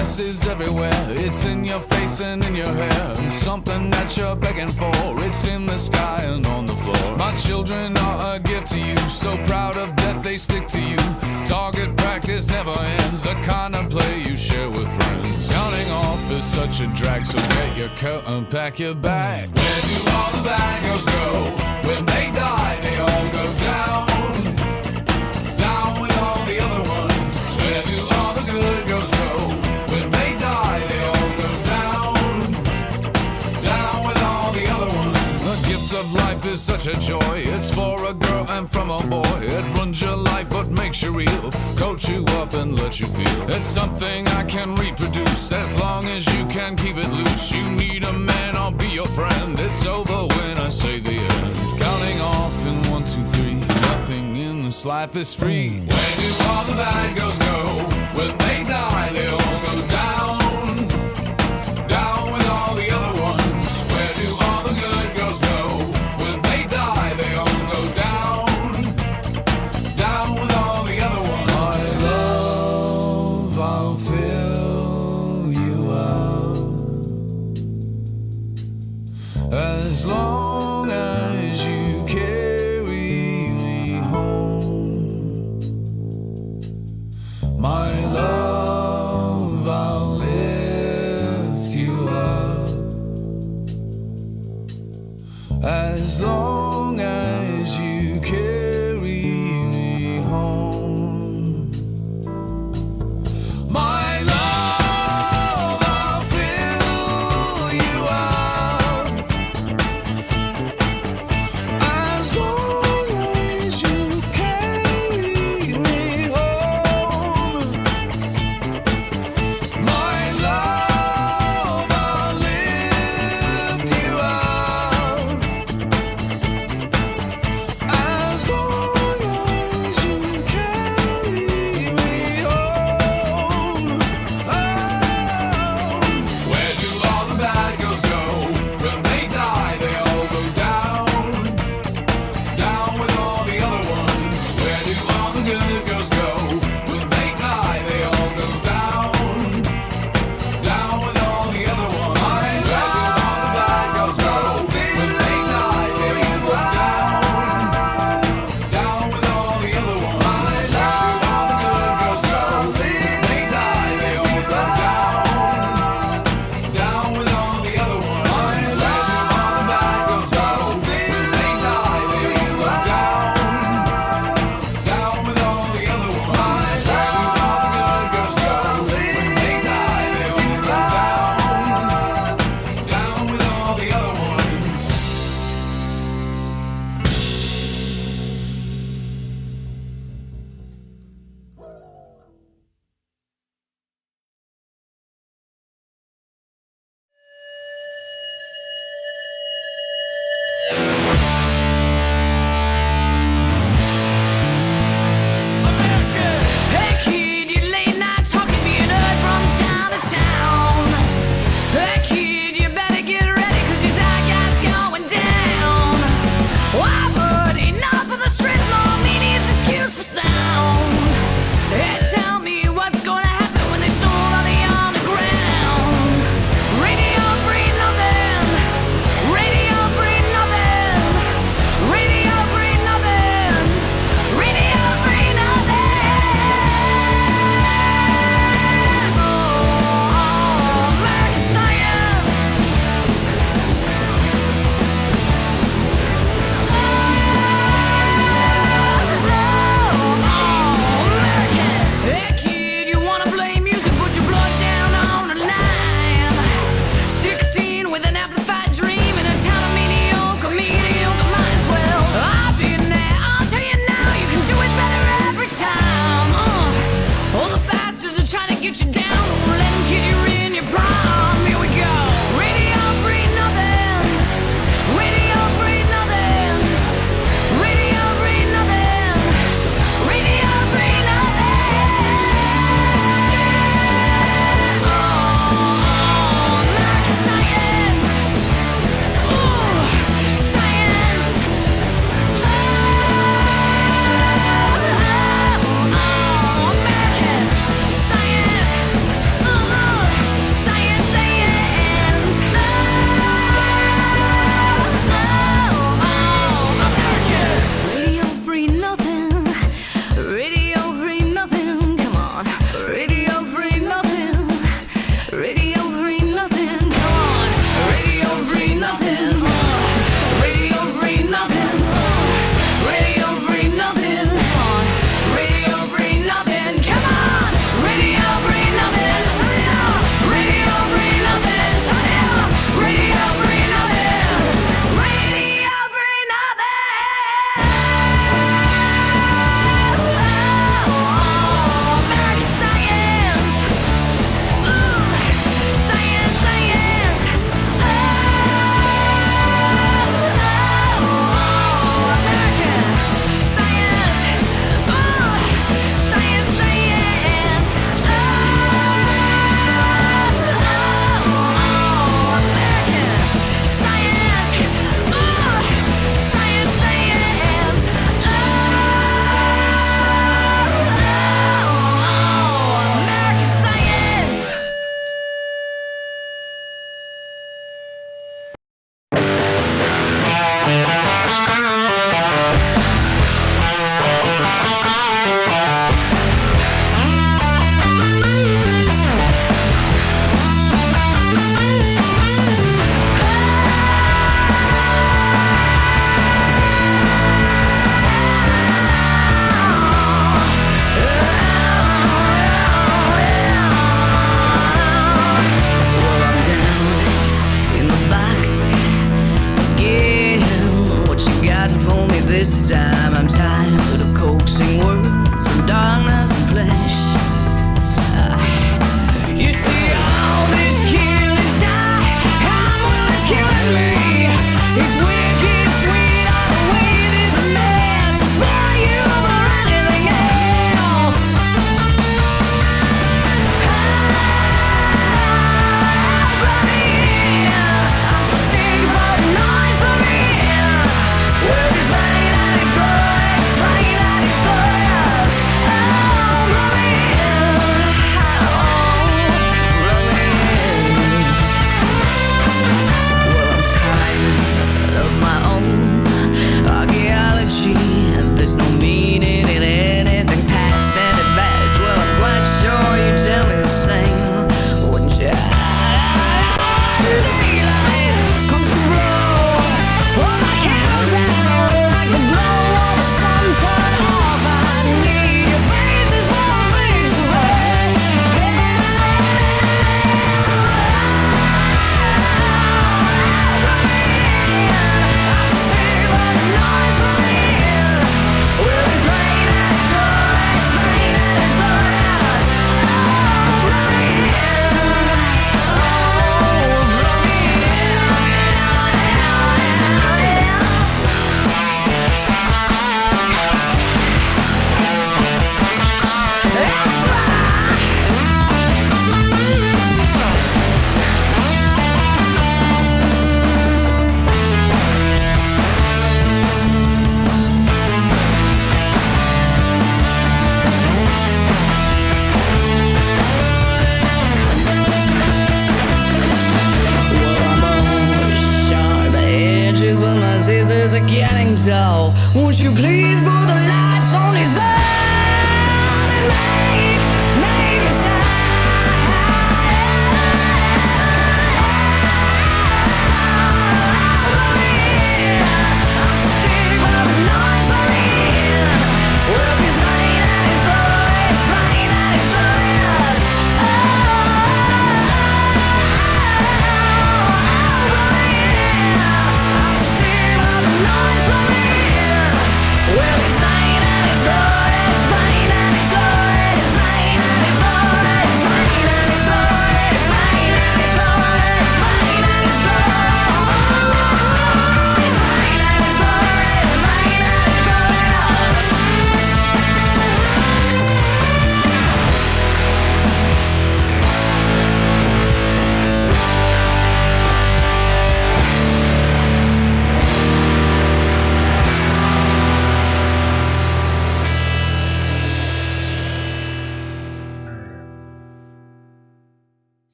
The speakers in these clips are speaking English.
Happiness is everywhere. It's in your face and in your hair. Something that you're begging for. It's in the sky and on the floor. My children are a gift to you. So proud of that they stick to you. Target practice never ends. The kind of play you share with friends. Counting off is such a drag. So get your coat and pack your bag. Where do all the bad girls go? When they die, they all go down. Down with all the other ones. Where do all the good girls go? When they die, they all go down. Down with all the other ones. The gift of life is such a joy. It's for a girl and from a boy. It runs your life but makes you real. Coach you up and let you feel. It's something I can reproduce. As long as you can keep it loose. You need a man, I'll be your friend. It's over when I say the end. Counting off in 1, 2, 3. Nothing in this life is free. Where do all the bad girls go? When they die, they all go down. Down with all the other ones. Where do all the good girls go? When they die, they all go down. Down with all the other ones. My love, I'll fill you up. As long as you carry me home. My love, I'll lift you up. As long as you carry me home. My love, I'll fill you up. As long as you carry me home. My love, I'll lift you up.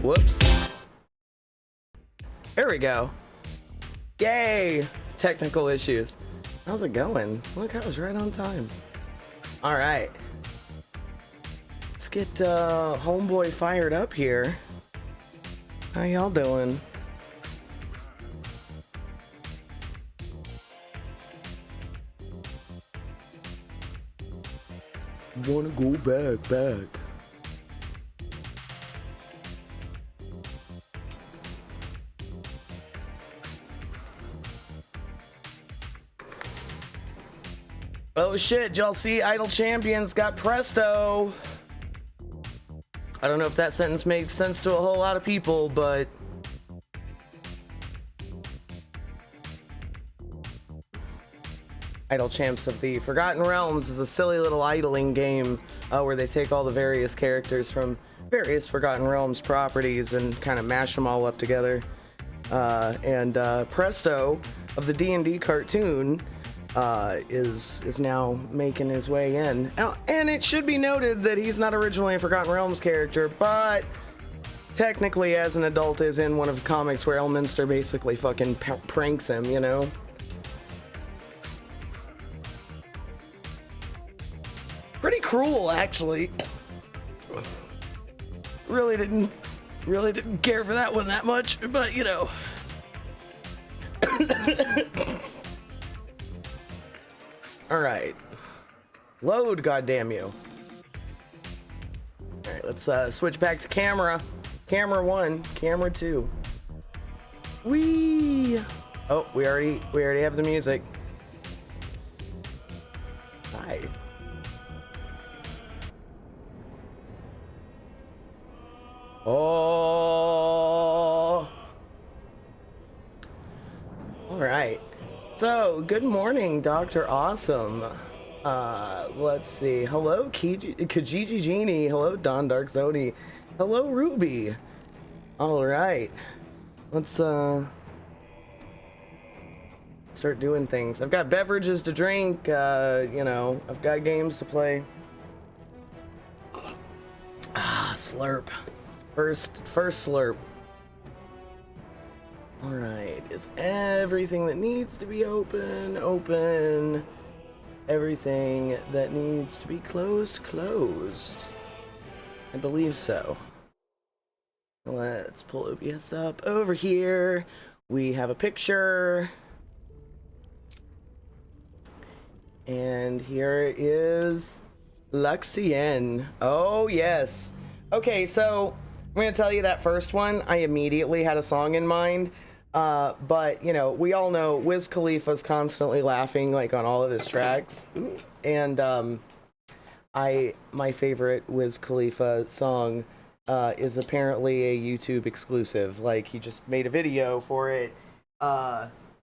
Whoops. There we go. Yay! Technical issues. How's it going? Look, I was right on time. Alright. Let's get homeboy fired up here. How y'all doing? Wanna go back. Oh shit, y'all see Idle Champions got Presto. I don't know if that sentence makes sense to a whole lot of people, but Idle Champs of the Forgotten Realms is a silly little idling game where they take all the various characters from various Forgotten Realms properties and kind of mash them all up together. Presto of the D&D cartoon is now making his way in. And it should be noted that he's not originally a Forgotten Realms character, but technically as an adult is in one of the comics where Elminster basically fucking pranks him, you know? Pretty cruel, actually. Really didn't care for that one that much, but you know. All right, load, goddamn you. All right, let's switch back to camera 1, camera 2. Whee! Oh, we already have the music. Hi. Oh. All right. So, good morning, Dr. Awesome. Let's see. Hello, Kijiji Genie. Hello, Don Dark Zoni. Hello, Ruby. All right. Let's start doing things. I've got beverages to drink. You know, I've got games to play. Ah, slurp. First slurp. All right, is everything that needs to be open, everything that needs to be closed. I believe so. Let's pull OBS up. Over here, we have a picture. And here is Luxien. Oh, yes. Okay, so I'm going to tell you that first one, I immediately had a song in mind. But, you know, we all know Wiz Khalifa's constantly laughing, like, on all of his tracks. And my favorite Wiz Khalifa song is apparently a YouTube exclusive. Like, he just made a video for it. I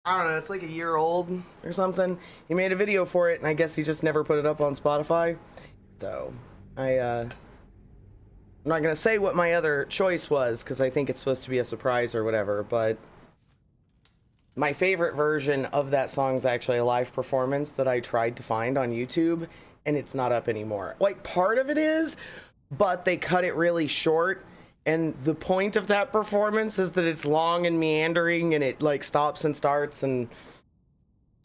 don't know, it's like a year old or something. He made a video for it, and I guess he just never put it up on Spotify. So, I'm not going to say what my other choice was, because I think it's supposed to be a surprise or whatever, but my favorite version of that song is actually a live performance that I tried to find on YouTube, and it's not up anymore. Like, part of it is, but they cut it really short, and the point of that performance is that it's long and meandering, and it, like, stops and starts, and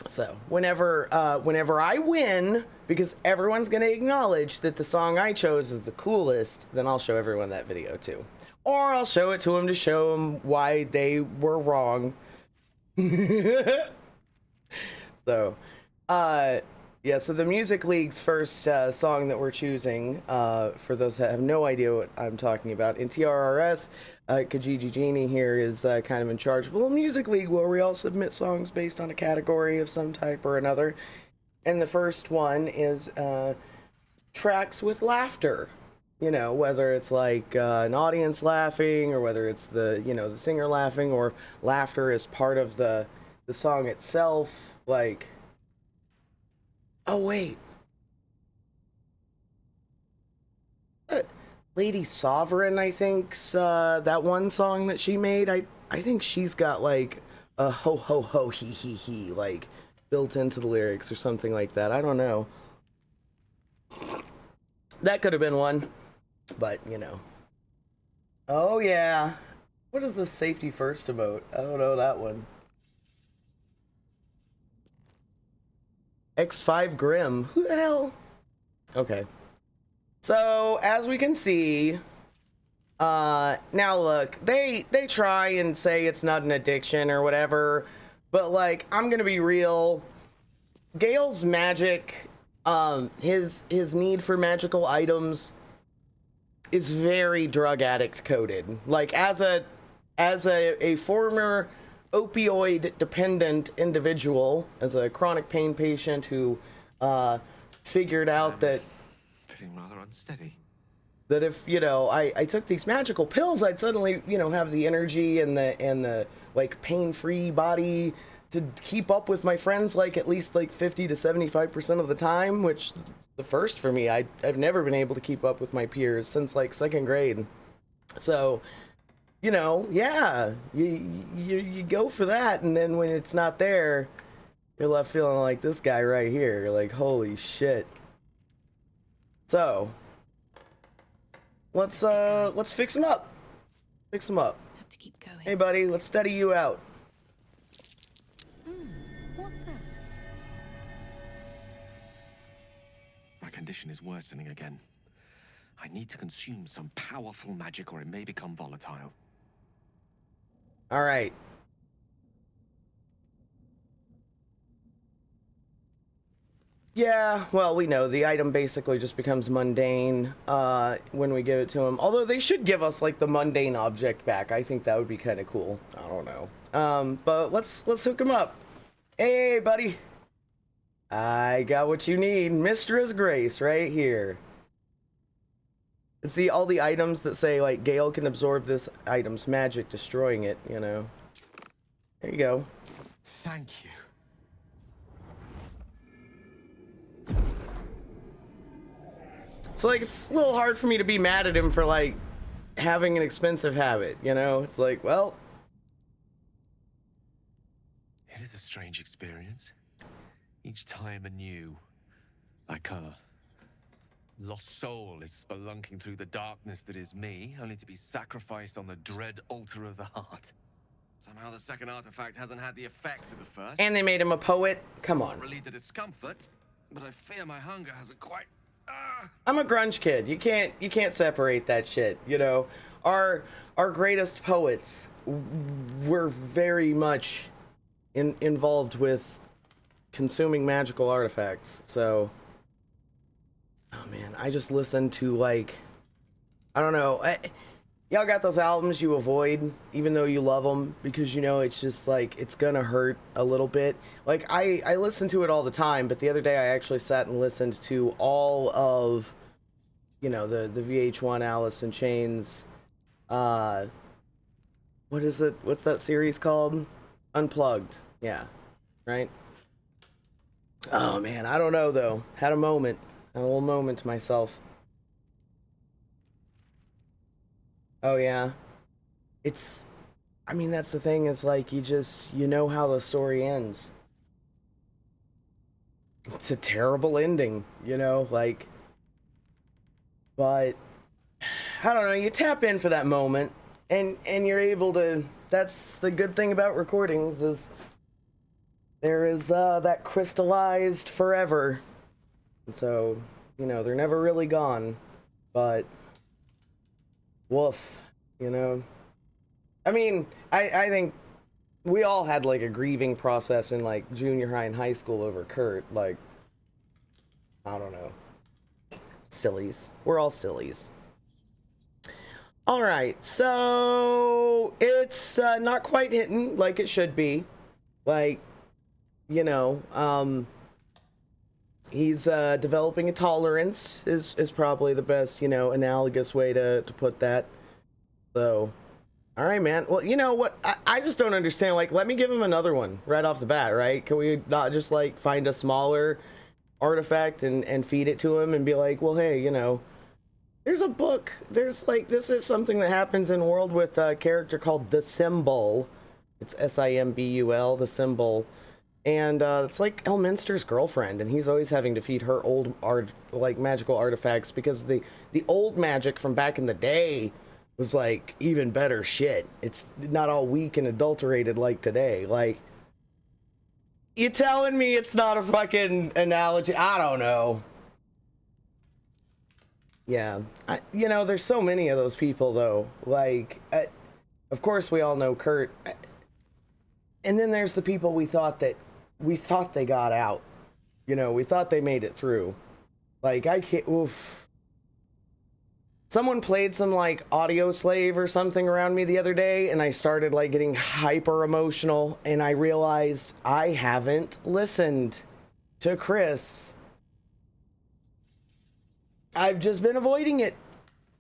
so whenever I win, because everyone's going to acknowledge that the song I chose is the coolest, then I'll show everyone that video too. Or I'll show it to them to show them why they were wrong. So, yeah, so the Music League's first song that we're choosing, for those that have no idea what I'm talking about, in TRRS, Kijiji Genie here is kind of in charge of a little Music League where we all submit songs based on a category of some type or another. And the first one is tracks with laughter. You know, whether it's like an audience laughing, or whether it's the, you know, the singer laughing, or laughter is part of the song itself. Like, oh wait, Lady Sovereign, I think's that one song that she made. I think she's got like a ho ho ho he he he like built into the lyrics or something like that. I don't know. That could have been one. But, you know. Oh yeah. What is the safety first emote? I don't know that one. X5 Grim. Who the hell? Okay. So as we can see, now look, they try and say it's not an addiction or whatever, but like I'm gonna be real. Gale's magic, his need for magical items is very drug addict coded. Like as a former opioid dependent individual, as a chronic pain patient who figured out that Feeling rather unsteady. that if, you know, I took these magical pills, I'd suddenly, you know, have the energy and the like pain-free body to keep up with my friends, like at least like 50 to 75% of the time, which the first for me, I've never been able to keep up with my peers since like second grade. So, you know, yeah, you go for that, and then when it's not there, you're left feeling like this guy right here. You're like, holy shit. So let's fix him up. Fix him up. Have to keep going. Hey buddy, let's study you out. What's that? My condition is worsening again. I need to consume some powerful magic or it may become volatile. All right. Yeah, well, we know the item basically just becomes mundane when we give it to him. Although they should give us like the mundane object back. I think that would be kind of cool. I don't know. But let's hook him up. Hey, buddy. I got what you need. Mistress Grace right here. See all the items that say like Gale can absorb this item's magic, destroying it, you know. There you go. Thank you. So like it's a little hard for me to be mad at him for like having an expensive habit, you know? It's like, well, It is a strange experience. Each time anew. Like a lost soul is spelunking through the darkness that is me, only to be sacrificed on the dread altar of the heart. Somehow the second artifact hasn't had the effect of the first. and they made him a poet. Come on. Relieve the discomfort, but I fear my hunger hasn't quite. I'm a grunge kid. You can't separate that shit, you know. Our greatest poets were very much involved with consuming magical artifacts. So oh man, I just listened to like I don't know. Y'all got those albums you avoid even though you love them because you know it's just like it's gonna hurt a little bit. Like I listen to it all the time, but the other day I actually sat and listened to all of, you know, the VH1 Alice in Chains. What is it? What's that series called? Unplugged. Yeah, right. Oh man, I don't know though. Had a moment, a little moment to myself. Oh yeah, it's. I mean, that's the thing. Is like you know how the story ends. It's a terrible ending, you know, like. But I don't know. You tap in for that moment, and you're able to. That's the good thing about recordings is. There is that crystallized forever, and so you know they're never really gone, but. Woof, you know. I mean, I think we all had like a grieving process in like junior high and high school over Kurt. Like, I don't know. Sillies. We're all sillies. All right, so it's not quite hitting like it should be. Like, you know, he's developing a tolerance is probably the best, you know, analogous way to put that. So, all right, man. Well, you know what? I just don't understand. Like, let me give him another one right off the bat, right? Can we not just, like, find a smaller artifact and feed it to him and be like, well, hey, you know, there's a book. There's, like, this is something that happens in World with a character called The Symbol. It's Simbul, The Symbol. And it's like Elminster's girlfriend, and he's always having to feed her old magical artifacts because the old magic from back in the day was like even better shit. It's not all weak and adulterated like today. Like, you telling me it's not a fucking analogy? I don't know. Yeah, you know, there's so many of those people though. Like, of course we all know Kurt, and then there's the people we thought they got out. You know, we thought they made it through. Like, I can't. Oof. Someone played some like Audio Slave or something around me the other day, and I started like getting hyper emotional, and I realized I haven't listened to Chris. I've just been avoiding it,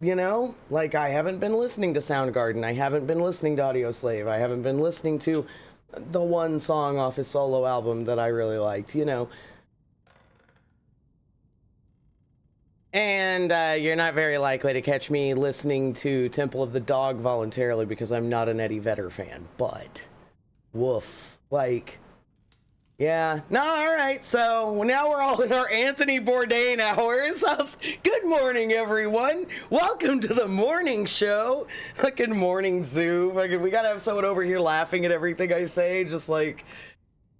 you know? Like, I haven't been listening to Soundgarden. I haven't been listening to Audio Slave. I haven't been listening to the one song off his solo album that I really liked, you know? And you're not very likely to catch me listening to Temple of the Dog voluntarily because I'm not an Eddie Vedder fan. But, woof. Like, yeah. No, all right. So now we're all in our Anthony Bourdain hours. Good morning, everyone. Welcome to the morning show. Fucking morning zoo. Fucking, we gotta have someone over here laughing at everything I say. Just like,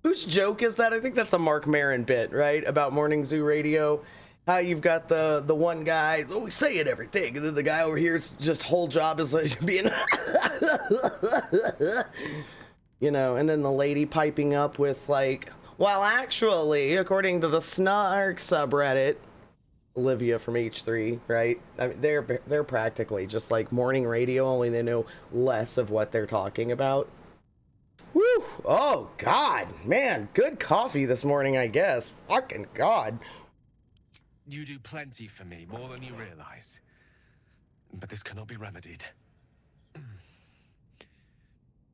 whose joke is that? I think that's a Mark Maron bit, right? About morning zoo radio. How you've got the one guy always saying everything, and then the guy over here's just whole job is like being, you know, and then the lady piping up with like, well, actually, according to the Snark subreddit, Olivia from H3, right? I mean, they're practically just like morning radio, only they know less of what they're talking about. Woo! Oh God, man, good coffee this morning, I guess. Fucking God. You do plenty for me, more than you realize. But this cannot be remedied.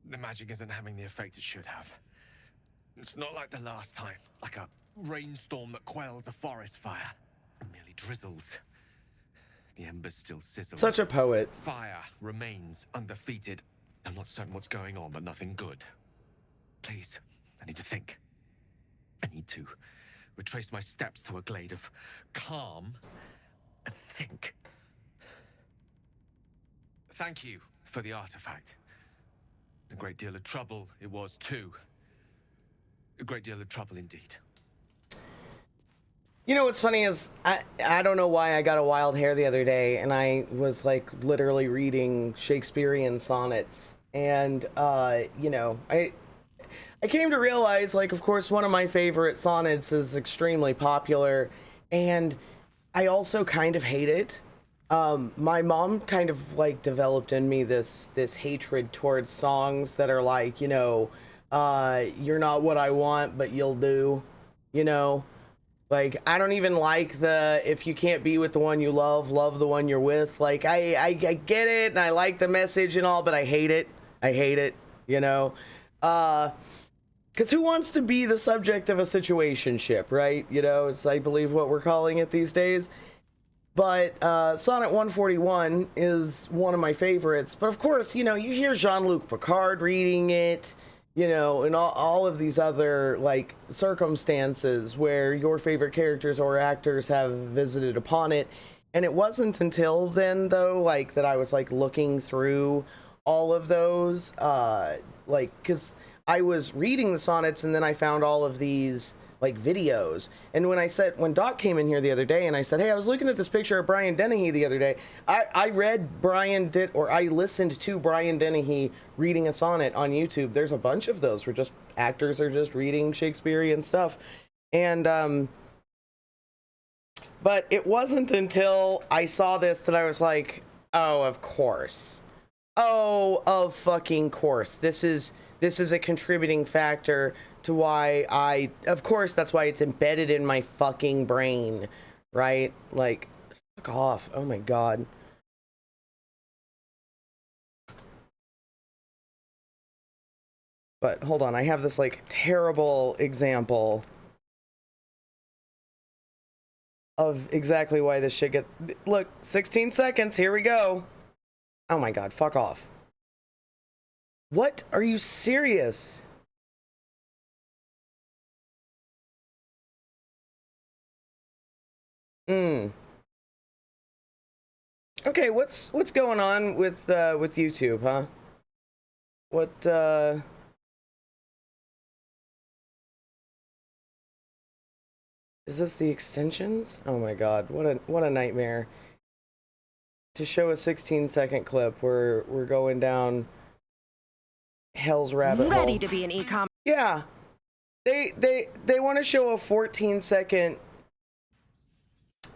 The magic isn't having the effect it should have. It's not like the last time, like a rainstorm that quells a forest fire. It merely drizzles. The embers still sizzle. Such a poet. Fire remains undefeated. I'm not certain what's going on, but nothing good. Please, I need to think. I need to retrace my steps to a glade of calm and think. Thank you for the artifact. A great deal of trouble it was too. A great deal of trouble indeed. You know what's funny is I don't know why I got a wild hair the other day, and I was like literally reading Shakespearean sonnets, and you know, I came to realize, like, of course, one of my favorite sonnets is extremely popular, and I also kind of hate it. My mom kind of like developed in me this hatred towards songs that are like, you know, you're not what I want, but you'll do, you know. Like, I don't even like the, if you can't be with the one you love, love the one you're with. Like, I get it, and I like the message and all, but I hate it. I hate it, you know? Because who wants to be the subject of a situationship, right? You know, it's, I believe, what we're calling it these days. But Sonnet 141 is one of my favorites. But, of course, you know, you hear Jean-Luc Picard reading it, you know, and all of these other, like, circumstances where your favorite characters or actors have visited upon it. And it wasn't until then, though, like, that I was, like, looking through all of those, like, because I was reading the sonnets and then I found all of these, like, videos. And when Doc came in here the other day and I said, hey, I was looking at this picture of Brian Dennehy the other day, I listened to Brian Dennehy reading a sonnet on YouTube. There's a bunch of those where just actors are just reading Shakespearean stuff. And, but it wasn't until I saw this that I was like, oh, of course. Oh, of fucking course. This is a contributing factor to why of course, that's why it's embedded in my fucking brain, right? Like, fuck off. Oh my God. But hold on, I have this, like, terrible example of exactly why this shit look, 16 seconds, here we go. Oh my God, fuck off. What? Are you serious? Okay, what's going on with YouTube, huh? What is this, the extensions? Oh my god, what a nightmare. To show a 16-second clip, we're going down hell's rabbit hole. Ready to be an e-com. Yeah. They want to show a 14-second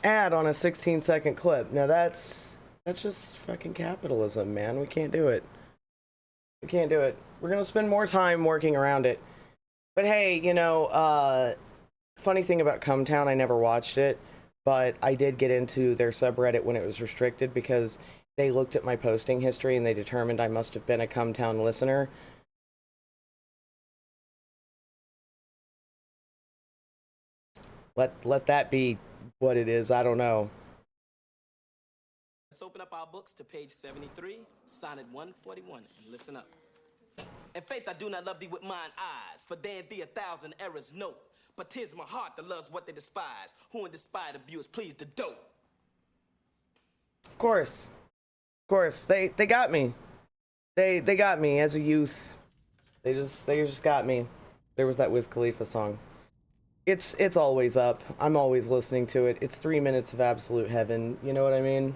ad on a 16-second clip. Now that's just fucking capitalism, man. We can't do it. We can't do it. We're gonna spend more time working around it. But hey, you know, funny thing about Cumtown, I never watched it, but I did get into their subreddit when it was restricted because they looked at my posting history and they determined I must have been a Cumtown listener. Let that be what it is. I don't know. Let's open up our books to page 73, sonnet 141, and listen up. In faith I do not love thee with mine eyes, for there in thee 1,000 errors note. But 'tis my heart that loves what they despise, who in despite of you is pleased to dote. Of course. Of course. They got me. They got me as a youth. They just got me. There was that Wiz Khalifa song. It's always up. I'm always listening to it. It's 3 minutes of absolute heaven. You know what I mean?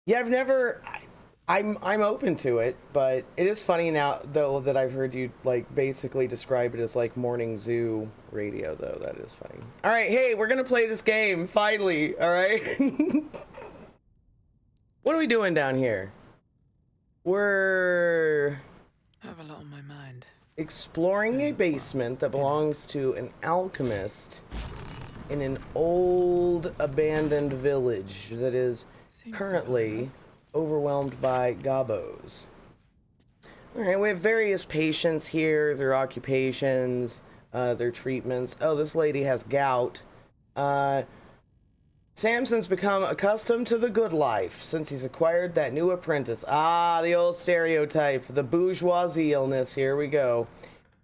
Yeah, I've never. I'm open to it, but it is funny now though that I've heard you like basically describe it as like morning zoo radio though. That is funny. All right, hey, we're gonna play this game finally. All right. What are we doing down here? We're I have a lot on my mind. exploring a basement that belongs to an alchemist in an old abandoned village that is currently overwhelmed by gobos. Alright, we have various patients here, their occupations, their treatments. Oh, this lady has gout. Samson's become accustomed to the good life since he's acquired that new apprentice. Ah, the old stereotype, the bourgeoisie illness. Here we go.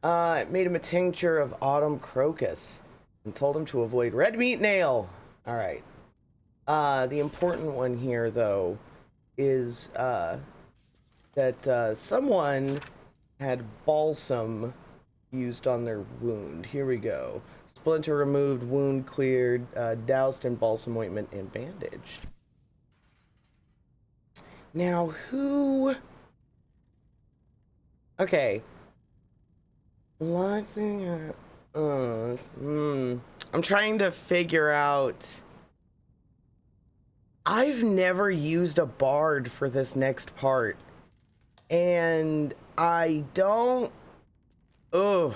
Made him a tincture of autumn crocus and told him to avoid red meat nail. All right. The important one here, though, is that someone had balsam used on their wound. Here we go. Splinter removed, wound cleared, doused in balsam ointment and bandaged. Now, who... Okay. I'm trying to figure out... I've never used a bard for this next part. And I don't... Ugh.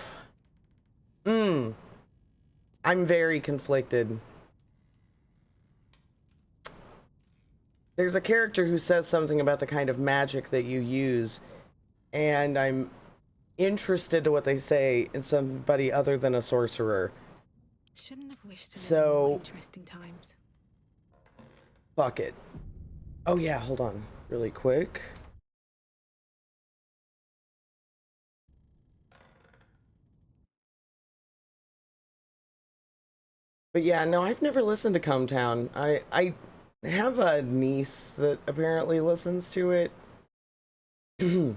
I'm very conflicted. There's a character who says something about the kind of magic that you use, and I'm interested to what they say in somebody other than a sorcerer. Shouldn't have wished to live in So, more interesting times. fuck it. Oh yeah, hold on, really quick. But yeah, no, I've never listened to Cumtown. I have a niece that apparently listens to it. I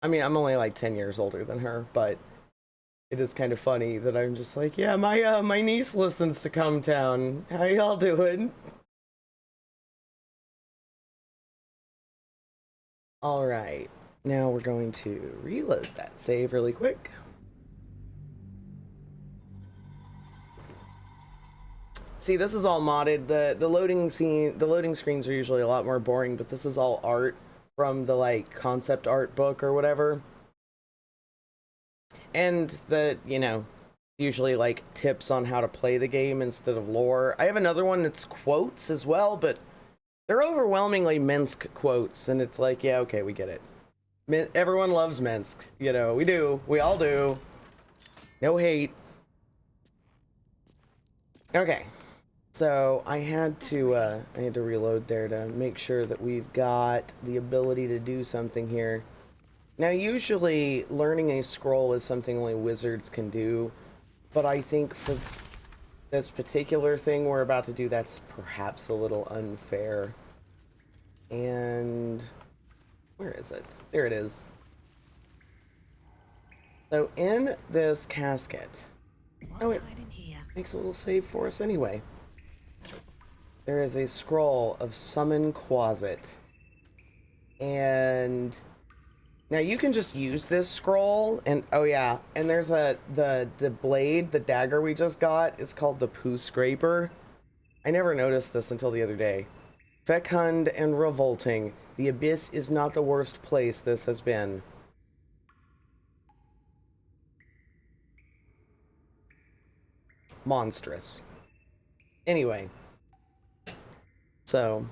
mean, I'm only like 10 years older than her, but it is kind of funny that I'm just like, yeah, my niece listens to Cumtown. How y'all doing? All right, now we're going to reload that save really quick. See, this is all modded. The loading screens are usually a lot more boring, but this is all art from the like concept art book or whatever. And the, you know, usually like tips on how to play the game instead of lore. I have another one that's quotes as well, but they're overwhelmingly Minsk quotes, and it's like, yeah, okay, we get it. Everyone loves Minsk, you know, we do. We all do. No hate. Okay. So I had to reload there to make sure that we've got the ability to do something here. Now usually learning a scroll is something only wizards can do, but I think for this particular thing we're about to do that's perhaps a little unfair. And where is it? There it is. So in this casket, What's hiding here? makes a little save for us anyway. There is a scroll of Summon Quasit. And now you can just use this scroll and oh yeah, and there's the blade, the dagger we just got, it's called the Poo Scraper. I never noticed this until the other day. Fecund and revolting. The abyss is not the worst place this has been. Monstrous. Anyway. So,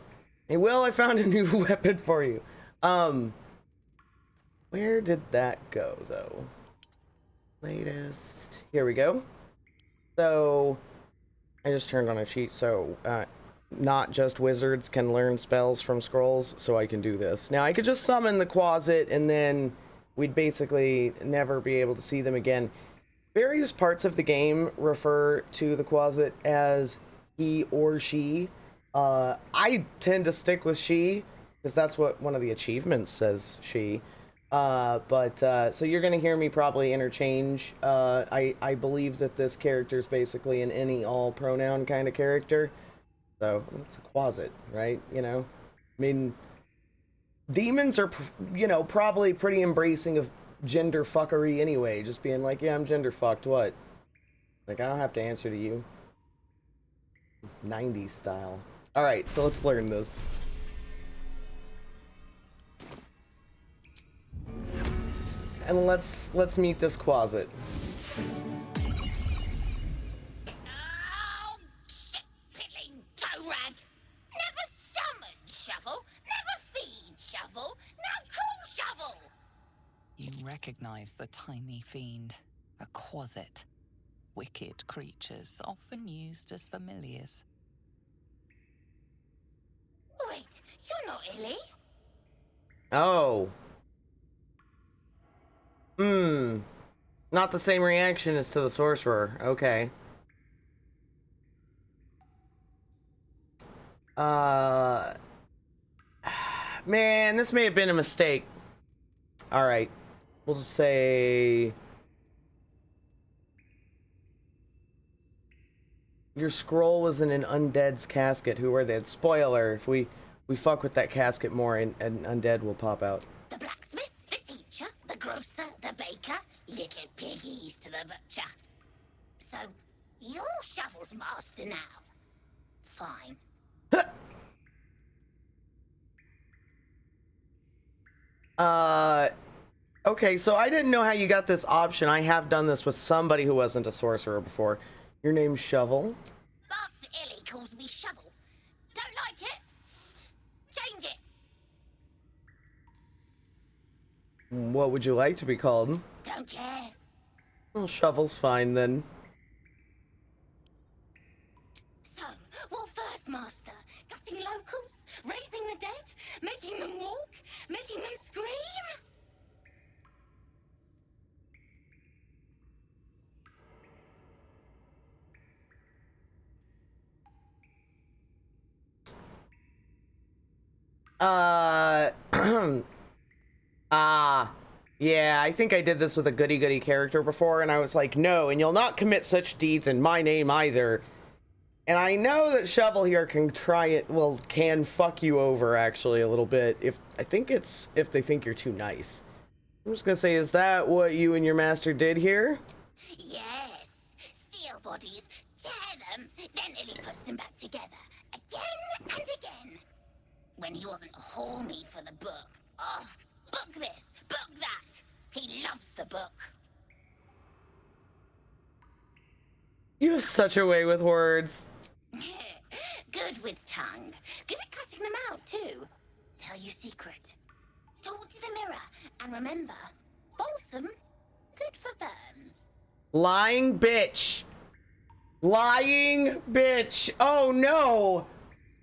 hey Will, I found a new weapon for you. Where did that go though? Latest. Here we go. So, I just turned on a sheet, so not just wizards can learn spells from scrolls, so I can do this. Now I could just summon the Quasit and then we'd basically never be able to see them again. Various parts of the game refer to the Quasit as he or she. I tend to stick with she, because that's what one of the achievements says, she. So you're going to hear me probably interchange. I believe that this character is basically an any all pronoun kind of character. So, it's a Quasit, right? You know? I mean, demons are, you know, probably pretty embracing of gender fuckery anyway. Just being like, yeah, I'm gender fucked, what? Like, I don't have to answer to you. 90s style. Alright, so let's learn this. And let's meet this Quasit. Oh, shit-piddling toe-rag! Never summon Shovel, never feed Shovel, now call Shovel! You recognize the tiny fiend, a Quasit. Wicked creatures, often used as familiars. Wait, you're not Illy? Oh. Not the same reaction as to the sorcerer. Okay. Man, this may have been a mistake. Alright. We'll just say... Your scroll was in an undead's casket. Who are they? Spoiler, if we fuck with that casket more, and undead will pop out. The blacksmith, the teacher, the grocer, the baker, little piggies to the butcher. So, you're Shovel's master now. Fine. Okay, so I didn't know how you got this option. I have done this with somebody who wasn't a sorcerer before. Your name's Shovel? Master Illy calls me Shovel. Don't like it? Change it. What would you like to be called? Don't care. Well, Shovel's fine then. So, what first, Master? Gutting locals? Raising the dead? Making them walk? Making them scream? Yeah, I think I did this with a goody-goody character before, and I was like, no, and you'll not commit such deeds in my name either. And I know that Shovel here can try it, well, can fuck you over, actually, a little bit. I think it's if they think you're too nice. I'm just gonna say, is that what you and your master did here? Yes. Steal bodies, tear them, then Illy puts them back together. Again and again. When he wasn't horny for the book. Oh, book this, book that. He loves the book. You have such a way with words. Good with tongue. Good at cutting them out, too. Tell you secret. Talk to the mirror. And remember, balsam, good for burns. Lying bitch. Lying bitch. Oh, no.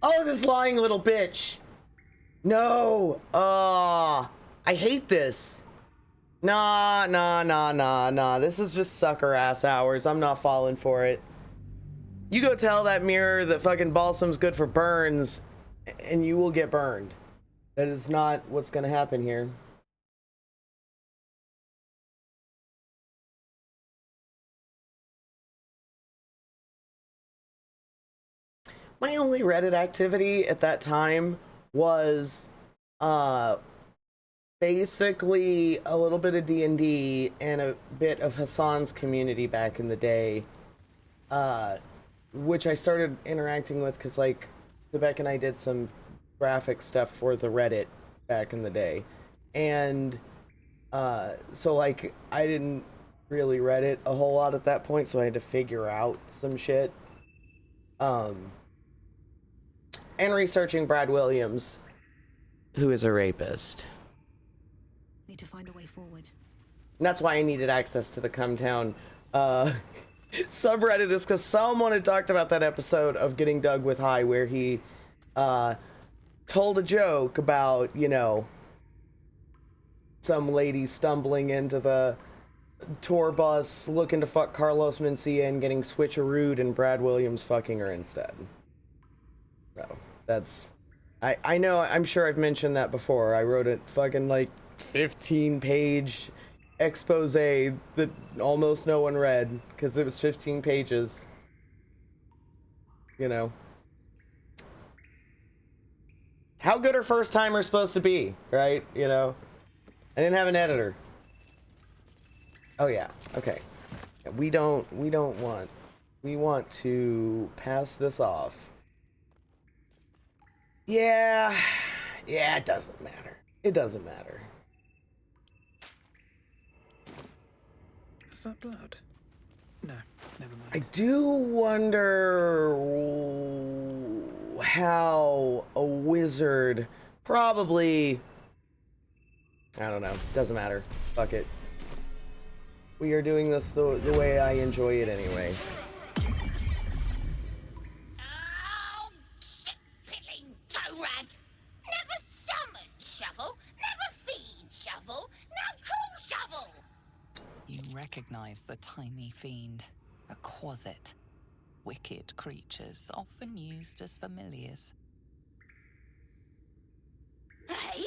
Oh, this lying little bitch. No. I hate this. Nah. This is just sucker ass hours. I'm not falling for it. You go tell that mirror that fucking balsam's good for burns, and you will get burned. That is not what's gonna happen here. My only Reddit activity at that time was basically a little bit of D&D and a bit of Hassan's community back in the day, which I started interacting with because, like, Quebec and I did some graphic stuff for the Reddit back in the day. And so, like, I didn't really Reddit a whole lot at that point, so I had to figure out some shit. And researching Brad Williams, who is a rapist. Need to find a way forward. And that's why I needed access to the Cumtown subreddit, is because someone had talked about that episode of Getting Dug with High where he told a joke about, you know, some lady stumbling into the tour bus looking to fuck Carlos Mencia and getting switcherooed and Brad Williams fucking her instead. So that's, I know, I'm sure I've mentioned that before. I wrote a fucking like 15-page expose that almost no one read because it was 15 pages. You know. How good are first timers supposed to be, right? You know. I didn't have an editor. Oh yeah, okay. We want to pass this off. Yeah, it doesn't matter. It doesn't matter. Is that blood? No, never mind. I do wonder how a wizard probably, I don't know, doesn't matter. Fuck it. We are doing this the way I enjoy it anyway. Oh, shit-pilling toe rag! Never summon shovel, never feed shovel, now call shovel! You recognize the tiny fiend, a quasit. Wicked creatures, often used as familiars. Hey?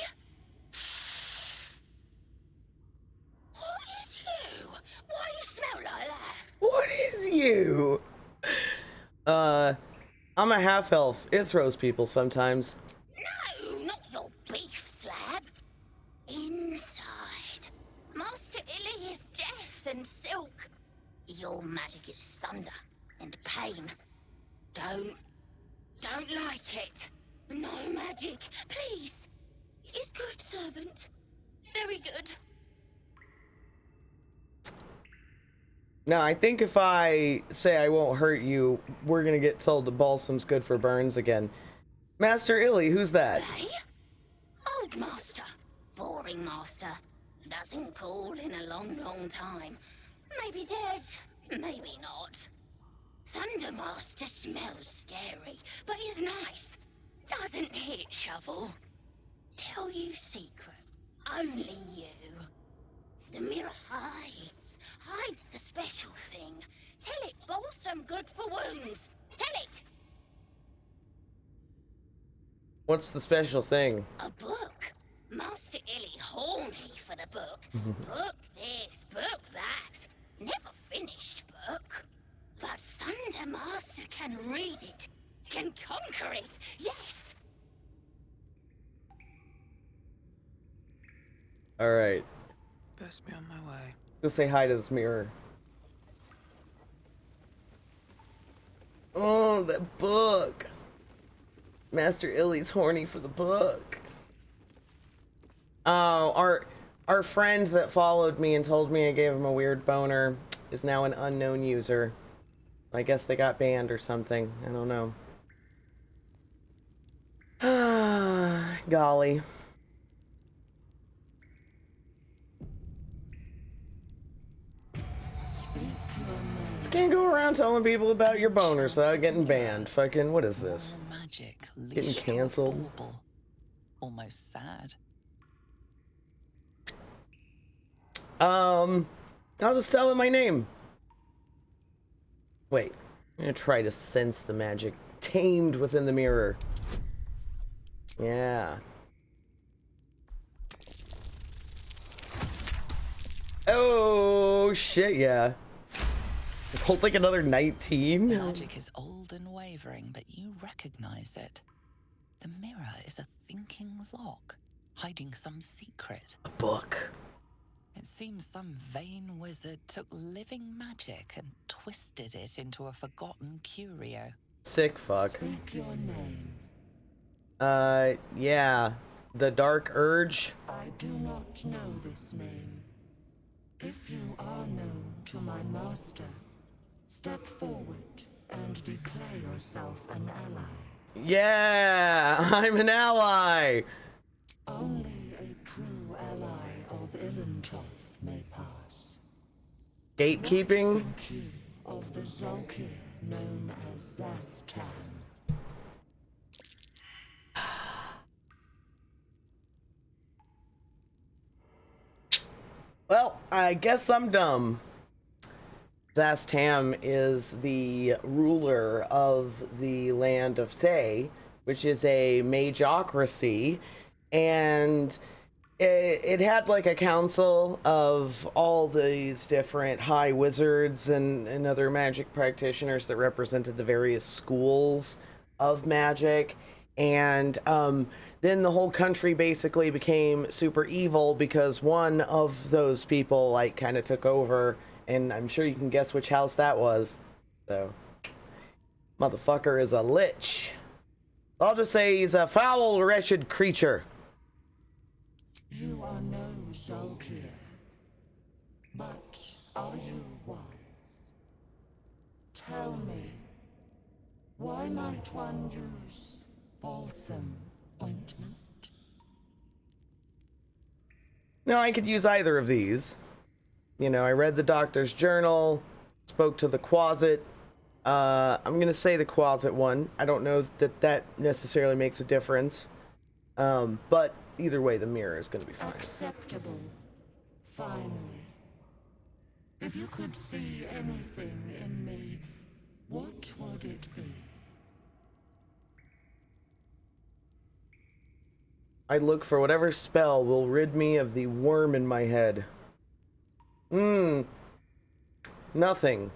What is you? Why you smell like that? What is you? I'm a half-elf. It throws people sometimes. No, not your beef slab. Inside. Master Illy is death and silk. Your magic is thunder and pain. Don't like it. No magic, please. Is good, servant. Very good. Now, I think if I say I won't hurt you, we're gonna get told the balsam's good for burns again. Master Illy, who's that? Hey? Old master. Boring master. Doesn't call in a long time. Maybe dead, maybe not. Thunder master smells scary, but is nice. Doesn't hit shovel. Tell you secret. Only you. The mirror hides the special thing. Tell it balsam good for wounds. Tell it. What's the special thing? A book. Master Illy horny for the book. Book this, book that. Never finished book. But Thunder Master can read it. Can conquer it. Yes. Alright. Best be on my way. Go say hi to this mirror. Oh, that book. Master Illy's horny for the book. Oh, our friend that followed me and told me I gave him a weird boner is now an unknown user. I guess they got banned or something. I don't know. Golly. Just can't go around telling people about your boners without getting banned. Fucking, what is this? Magic Getting canceled. Almost sad. I'll just tell him my name. Wait. I'm gonna try to sense the magic tamed within the mirror. Yeah. Oh shit, yeah. Rolled like another 19. The magic is old and wavering, but you recognize it. The mirror is a thinking lock, hiding some secret. A book. It seems some vain wizard took living magic and twisted it into a forgotten curio. Sick fuck. Speak your name. Yeah. The Dark Urge. I do not know this name. If you are known to my master, step forward and declare yourself an ally. Yeah, I'm an ally. Only a true ally of Ilintoth may pass. Gatekeeping? What think you of the Zolkir known as Zastan? Well, I guess I'm dumb. Zastam is the ruler of the land of Thay, which is a magocracy, and it had like a council of all these different high wizards and other magic practitioners that represented the various schools of magic, and then the whole country basically became super evil because one of those people like kind of took over, and I'm sure you can guess which house that was. So, motherfucker is a lich. I'll just say he's a foul, wretched creature. You are no Zolkir, but are you wise? Tell me, why might one use balsam ointment? No, I could use either of these. You know, I read the doctor's journal, spoke to the closet. I'm gonna say the closet one. I don't know that that necessarily makes a difference. But either way, the mirror is gonna be fine. Acceptable. Finally. If you could see anything in me, what would it be? I'd look for whatever spell will rid me of the worm in my head. Nothing.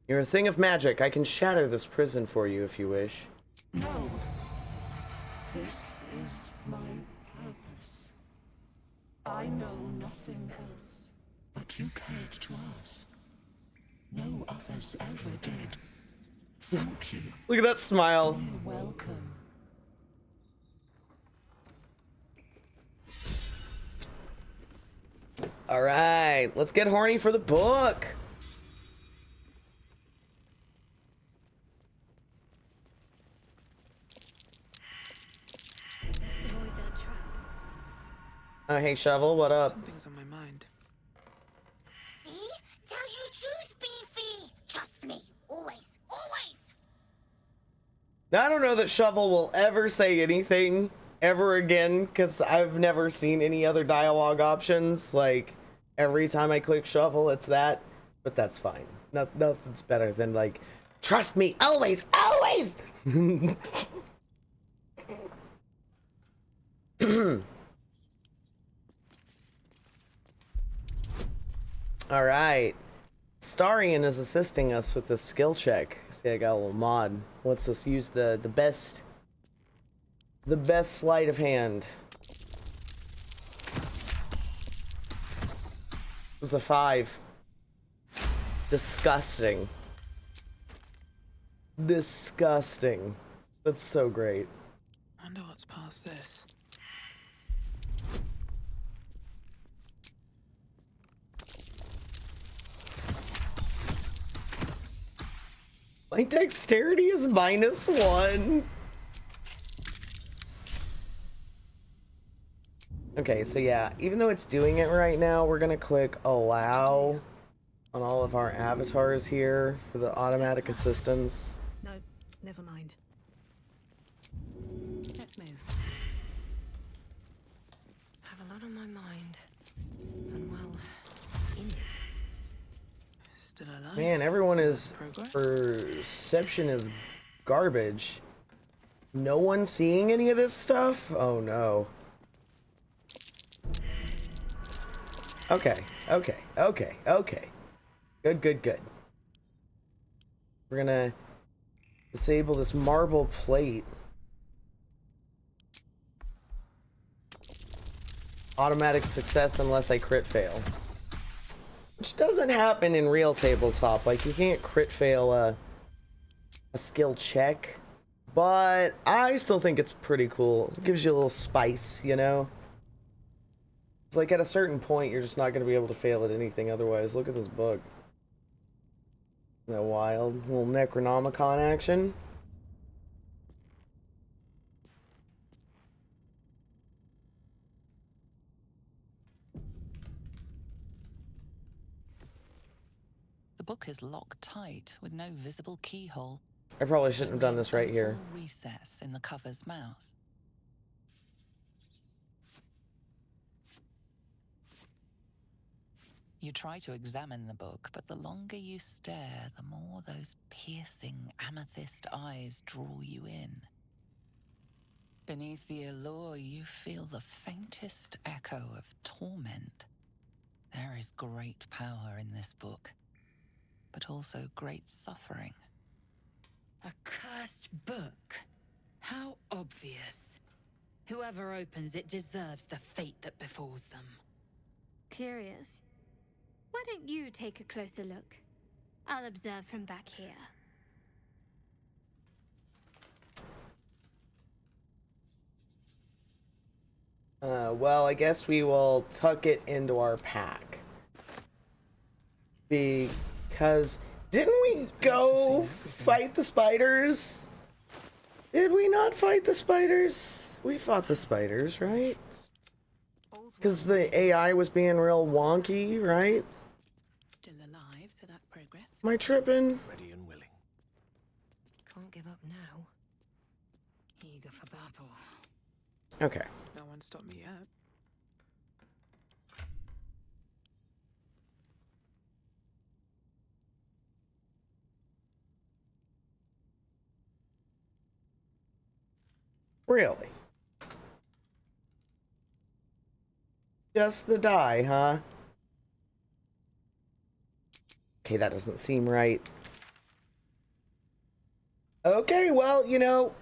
You're a thing of magic. I can shatter this prison for you if you wish. No. This is my purpose. I know nothing else, but you cared to us. No others ever did. Thank you. Look at that smile. You're welcome. All right, let's get horny for the book. Avoid that trap. Oh, hey, Shovel, what up? Something's on my mind. See? Tell you truth, Beefy. Trust me. Always. Always. I don't know that Shovel will ever say anything ever again, because I've never seen any other dialogue options. Like, every time I click Shovel, it's that. But that's fine. Nothing's better than, like, trust me, always, always! Alright. Starian is assisting us with the skill check. See, I got a little mod. Lets us use the best sleight of hand. It was a 5. Disgusting. Disgusting. That's so great. Wonder what's past this. My dexterity is -1. Okay, so yeah, even though it's doing it right now, we're gonna click allow on all of our avatars here for the automatic assistance. No, never mind. Let's move. Have a lot on my mind. And well, in it. Still alive. Man, everyone is Progress. perception is garbage. No one seeing any of this stuff? Oh no. Okay. Good. We're gonna disable this marble plate. Automatic success unless I crit fail. Which doesn't happen in real tabletop. Like, you can't crit fail a skill check. But I still think it's pretty cool. It gives you a little spice, you know? It's like at a certain point, you're just not going to be able to fail at anything otherwise. Look at this book. Isn't that wild? Little Necronomicon action. The book is locked tight with no visible keyhole. I probably shouldn't have done Only this right an here. oval recess in the cover's mouth. You try to examine the book, but the longer you stare, the more those piercing amethyst eyes draw you in. Beneath the allure, you feel the faintest echo of torment. There is great power in this book, but also great suffering. A cursed book? How obvious. Whoever opens it deserves the fate that befalls them. Curious. Why don't you take a closer look? I'll observe from back here. Well, I guess we will tuck it into our pack. Because didn't we go fight the spiders? Did we not fight the spiders? We fought the spiders, right? Because the AI was being real wonky, right? Still alive, so that's progress. Am I tripping? Ready and willing. Can't give up now. Eager for battle. Okay. No one stopped me yet. Really? Just the die, huh? Okay, that doesn't seem right. Okay, well, you know,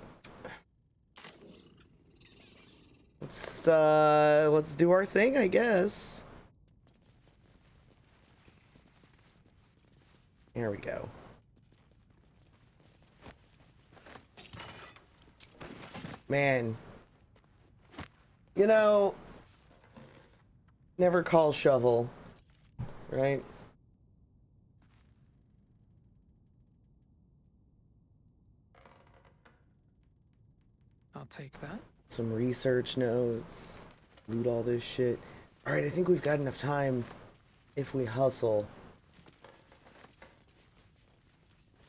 let's do our thing, I guess. There we go. Man, you know, never call shovel, right? I'll take that. Some research notes, loot all this shit. All right, I think we've got enough time if we hustle.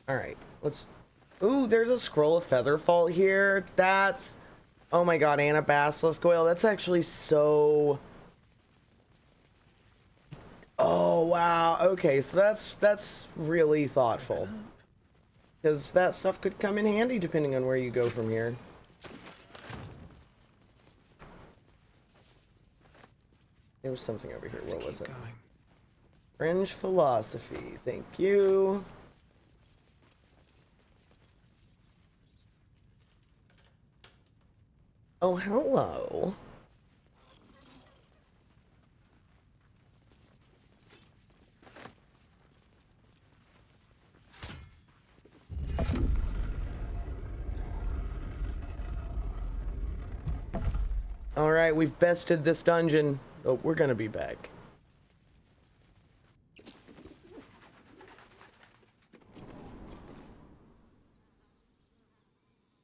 All right, let's... Ooh, there's a scroll of Featherfall here. That's... Oh my god, Anabasilisk oil. That's actually so... Oh, wow. Okay, so that's really thoughtful. Because that stuff could come in handy depending on where you go from here. There was something over here. What was it? Going. Fringe philosophy. Thank you. Oh, hello. All right, we've bested this dungeon. Oh, we're gonna be back.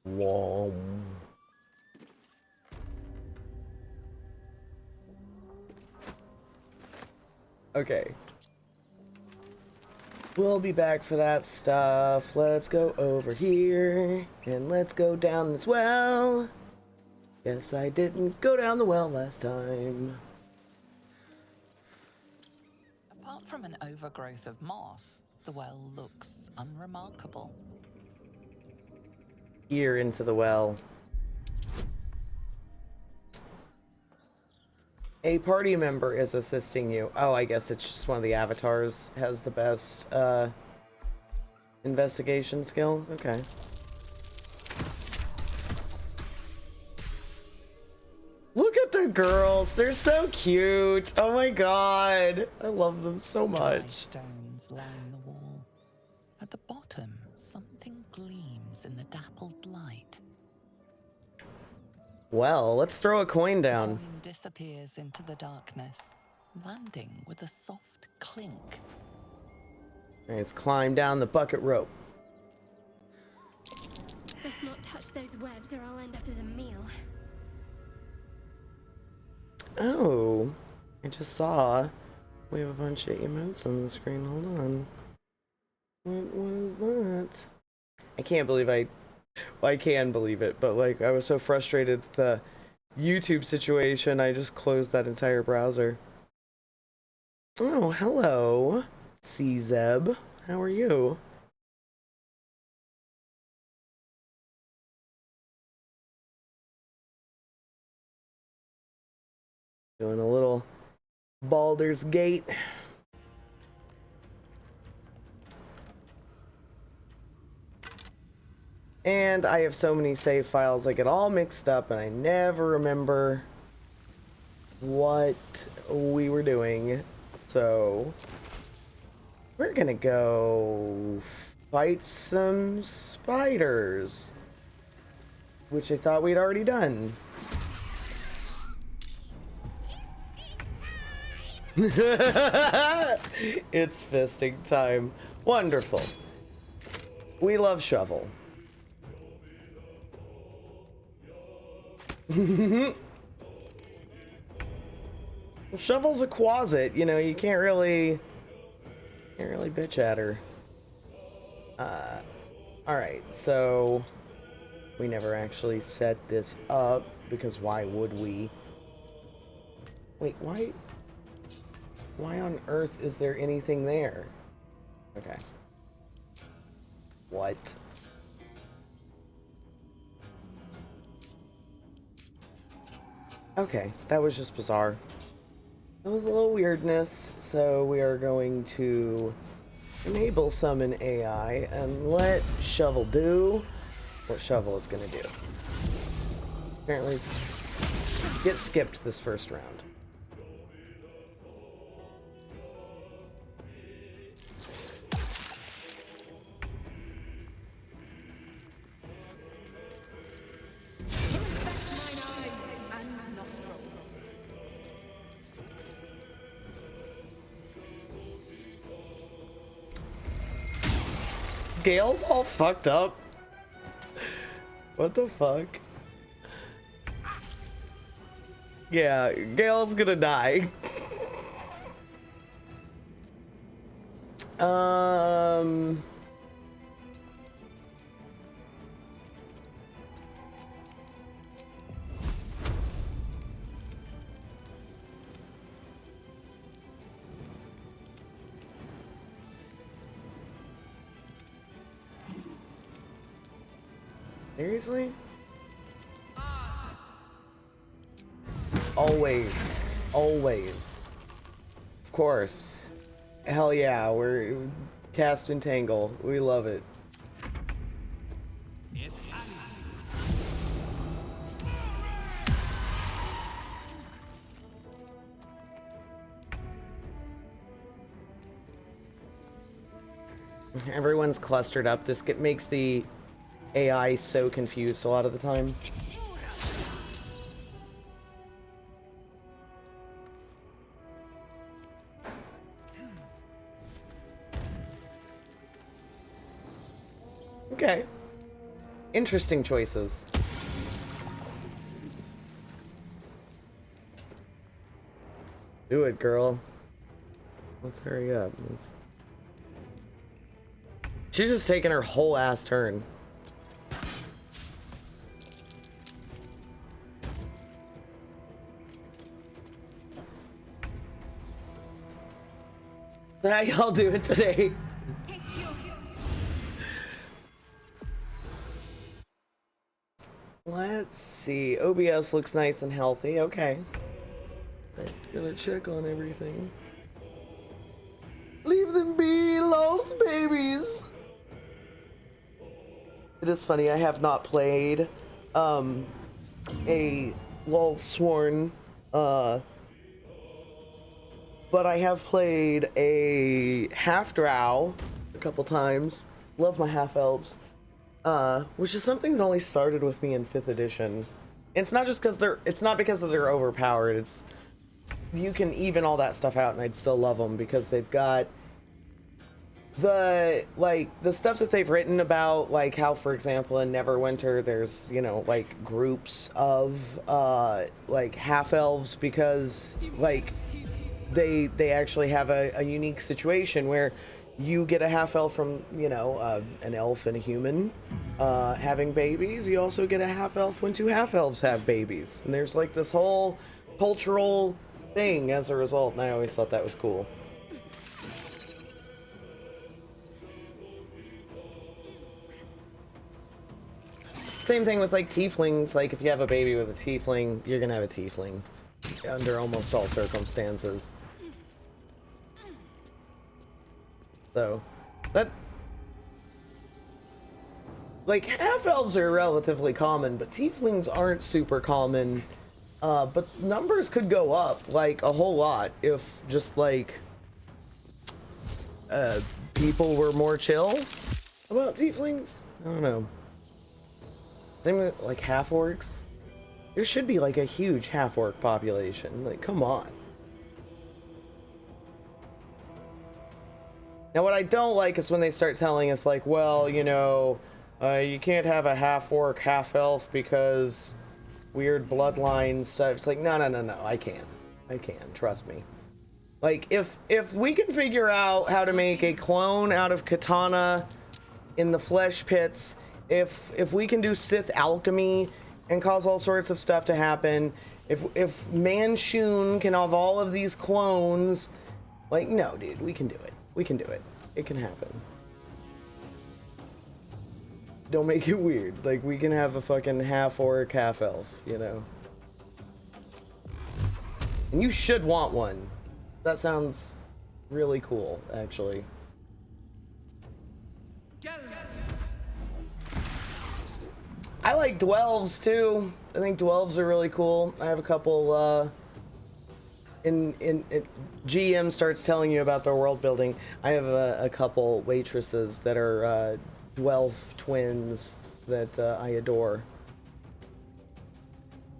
Whoa. Okay. We'll be back for that stuff. Let's go over here. And let's go down this well. Yes, I didn't go down the well last time. Apart from an overgrowth of moss, The well looks unremarkable. Ear into the well. A party member is assisting you. Oh, I guess it's just one of the avatars has the best investigation skill. Okay. Look at the girls. They're so cute. Oh my god. I love them so Dry much. stones line the wall. At the bottom, something gleams in the dappled light. Well, let's throw a coin down. Coin disappears into the darkness, landing with a soft clink. Let's climb down the bucket rope. Best not touch those webs or I'll end up as a meal. Oh, I just saw we have a bunch of emotes on the screen. Hold on. What is that? I can't believe well, I can believe it, but like I was so frustrated with the YouTube situation, I just closed that entire browser. Oh, hello, CZeb. How are you? Doing a little Baldur's Gate. And I have so many save files, I get all mixed up and I never remember what we were doing. So we're gonna go fight some spiders, which I thought we'd already done. It's fisting time. Wonderful. We love shovel. Shovel's a closet, you know, you can't really bitch at her. Alright, so we never actually set this up because why would we? Wait, why on earth is there anything there? Okay. What? Okay, that was just bizarre. That was a little weirdness, so we are going to enable summon AI and let Shovel do what Shovel is gonna do. Apparently get skipped this first round. Gale's all fucked up. What the fuck? Yeah, Gale's gonna die. Seriously? Always. Always. Of course. Hell yeah, we're cast and tangle. We love it. Everyone's clustered up. This makes the AI so confused a lot of the time. Okay. Interesting choices. Do it, girl. Let's hurry up. She's just taking her whole ass turn. So how y'all doing today? Take Let's see. OBS looks nice and healthy. Okay. Gonna check on everything. Leave them be, lost babies. It is funny. I have not played a Wolfsworn, but I have played a half drow a couple times. Love my half elves. Which is something that only started with me in 5th edition. It's not just because because they're overpowered. It's, you can even all that stuff out and I'd still love them because they've got the stuff that they've written about, like how, for example, in Neverwinter, there's, you know, like groups of like half elves because like they actually have a unique situation where you get a half elf from, you know, an elf and a human having babies. You also get a half elf when 2 half elves have babies, and there's like this whole cultural thing as a result, and I always thought that was cool. Same thing with like tieflings. Like if you have a baby with a tiefling, you're gonna have a tiefling under almost all circumstances. So, that, like, half-elves are relatively common, but tieflings aren't super common. But numbers could go up, like, a whole lot if just, like, people were more chill about tieflings. I don't know. Same with, like, half-orcs. There should be, like, a huge half-orc population. Like, come on. Now, what I don't like is when they start telling us, like, well, you know, you can't have a half-orc, half-elf because weird bloodline stuff. It's like, no, I can. I can, trust me. Like, if we can figure out how to make a clone out of Katana in the flesh pits, if we can do Sith alchemy and cause all sorts of stuff to happen, if Manchun can have all of these clones, like, no, dude, we can do it. We can do it. It can happen. Don't make it weird. Like, we can have a fucking half-orc, half-elf, you know? And you should want one. That sounds really cool, actually. I like dwelves, too. I think dwelves are really cool. I have a couple, GM starts telling you about their world building. I have a couple waitresses that are dwelf twins that I adore.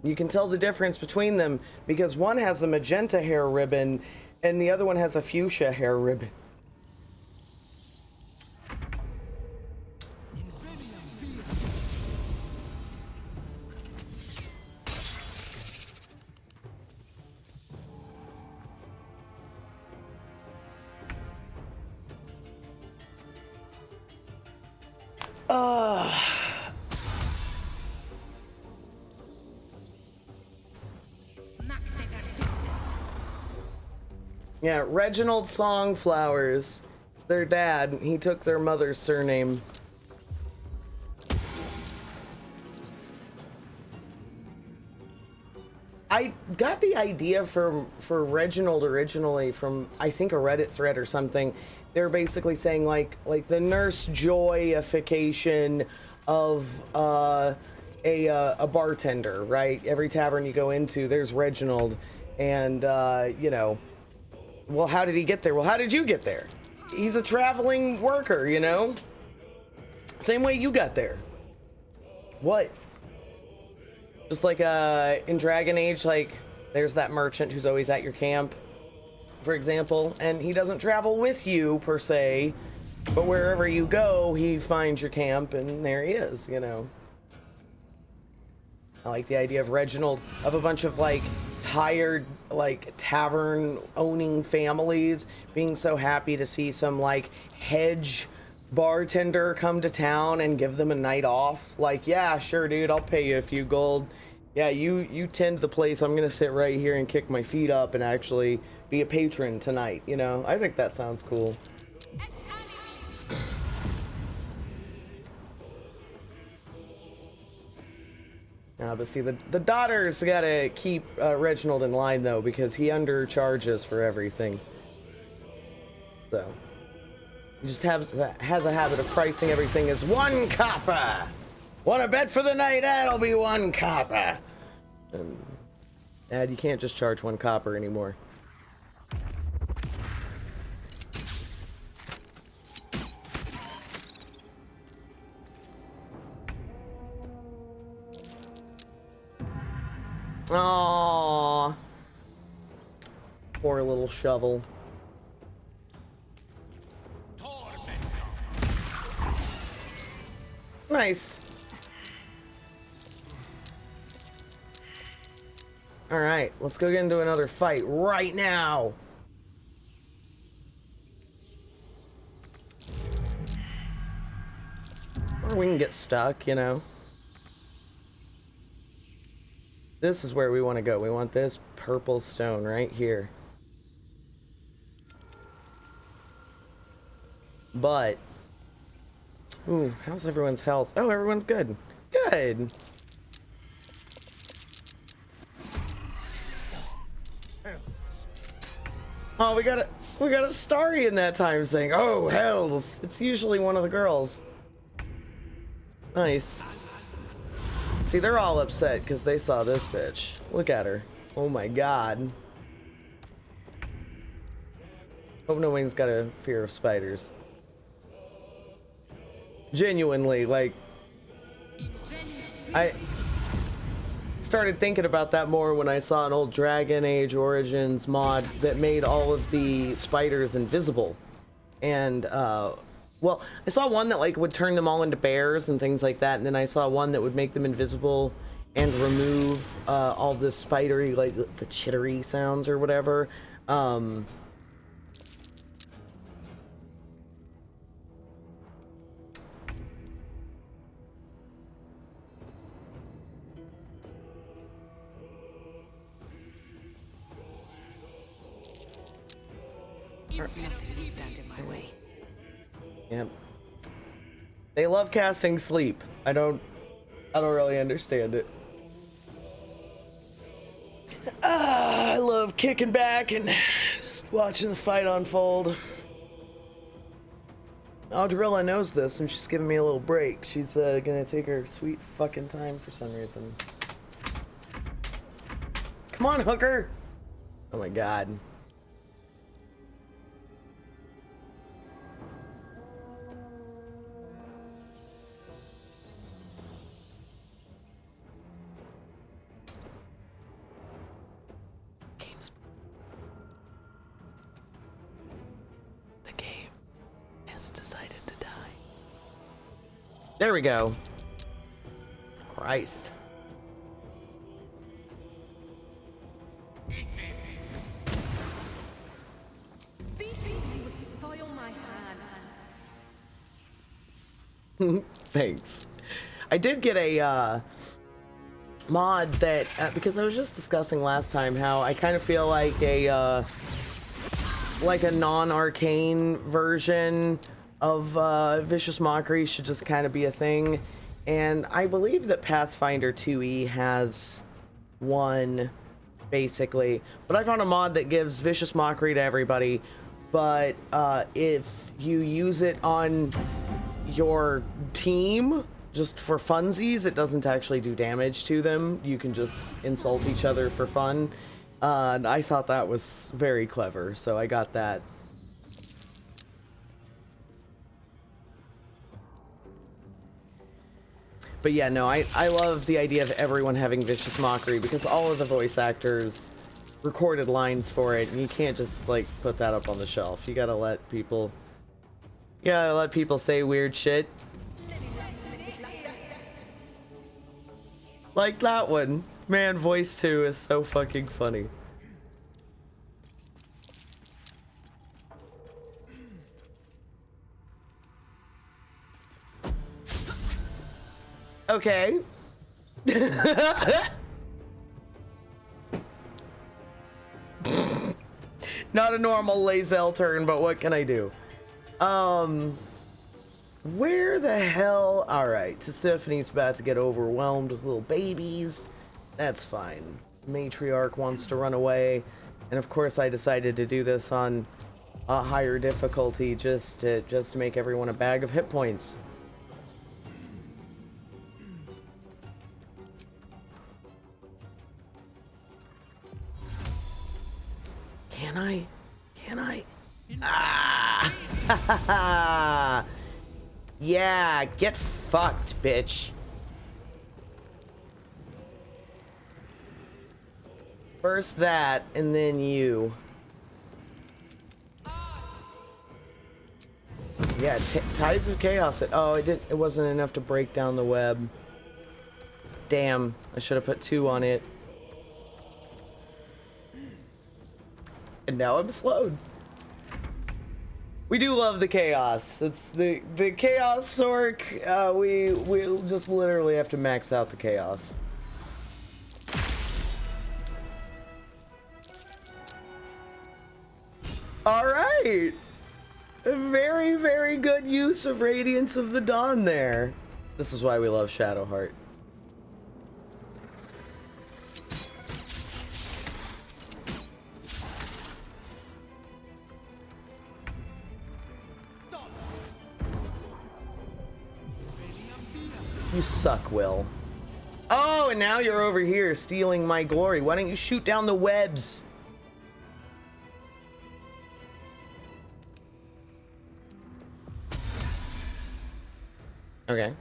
You can tell the difference between them because one has a magenta hair ribbon and the other one has a fuchsia hair ribbon. Yeah, Reginald Songflowers. Their dad, he took their mother's surname. I got the idea for Reginald originally from, I think, a Reddit thread or something. They're basically saying like the Nurse Joyification of a bartender, right? Every tavern you go into, there's Reginald, and you know, well, how did he get there? Well, how did you get there? He's a traveling worker, you know? Same way you got there. What? Just like in Dragon Age, like there's that merchant who's always at your camp, for example, and he doesn't travel with you per se, but wherever you go, he finds your camp and there he is, you know? I like the idea of Reginald, of a bunch of like tired like tavern owning families being so happy to see some like hedge bartender come to town and give them a night off. Like, yeah, sure, dude, I'll pay you a few gold. Yeah, you tend the place. I'm gonna sit right here and kick my feet up and actually be a patron tonight, you know? I think that sounds cool. But see, the daughter's gotta keep Reginald in line, though, because he undercharges for everything. So, he just has a habit of pricing everything as 1 copper! Want a bet for the night? That'll be 1 copper! Dad, you can't just charge 1 copper anymore. Aww. Poor little shovel. Nice. Alright, let's go get into another fight right now. Or we can get stuck, you know. This is where we want to go. We want this purple stone right here. But, ooh, how's everyone's health? Oh, everyone's good. Good. Oh, we got a Starry in that time saying, "Oh, hells." It's usually one of the girls. Nice. See, they're all upset because they saw this bitch. Look at her. Oh my god. Hope no one's got a fear of spiders. Genuinely, like, I started thinking about that more when I saw an old Dragon Age Origins mod that made all of the spiders invisible. And, well, I saw one that, like, would turn them all into bears and things like that, and then I saw one that would make them invisible and remove all the spidery, like, the chittery sounds or whatever. Nothing will stand in my way. Yep. They love casting sleep. I don't really understand it. I love kicking back and just watching the fight unfold. Audrilla knows this and she's giving me a little break. She's gonna take her sweet fucking time for some reason. Come on, hooker! Oh my god. There we go. Christ. Thanks. I did get a mod that because I was just discussing last time how I kind of feel like a non-arcane version of Vicious Mockery should just kind of be a thing, and I believe that Pathfinder 2e has one, basically, but I found a mod that gives Vicious Mockery to everybody, but if you use it on your team just for funsies, it doesn't actually do damage to them. You can just insult each other for fun, and I thought that was very clever, so I got that. But yeah, no, I love the idea of everyone having Vicious Mockery because all of the voice actors recorded lines for it, and you can't just, like, put that up on the shelf. You gotta let people say weird shit. Like that one. Man, voice 2 is so fucking funny. Okay. Not a normal Lae'zel turn, but what can I do? Where the hell? Alright, Tisiphone's about to get overwhelmed with little babies. That's fine. Matriarch wants to run away. And of course I decided to do this on a higher difficulty just to make everyone a bag of hit points. Can I? Can I? Ah! Yeah, get fucked, bitch. First that, and then you. Yeah, Tides of Chaos. Oh, it wasn't enough to break down the web. Damn, I should have put 2 on it. And now I'm slowed. We do love the chaos. It's the chaos Sork. We'll just literally have to max out the chaos. All right. A very, very good use of Radiance of the Dawn there. This is why we love Shadowheart. You suck, Will. Oh, and now you're over here stealing my glory. Why don't you shoot down the webs? Okay.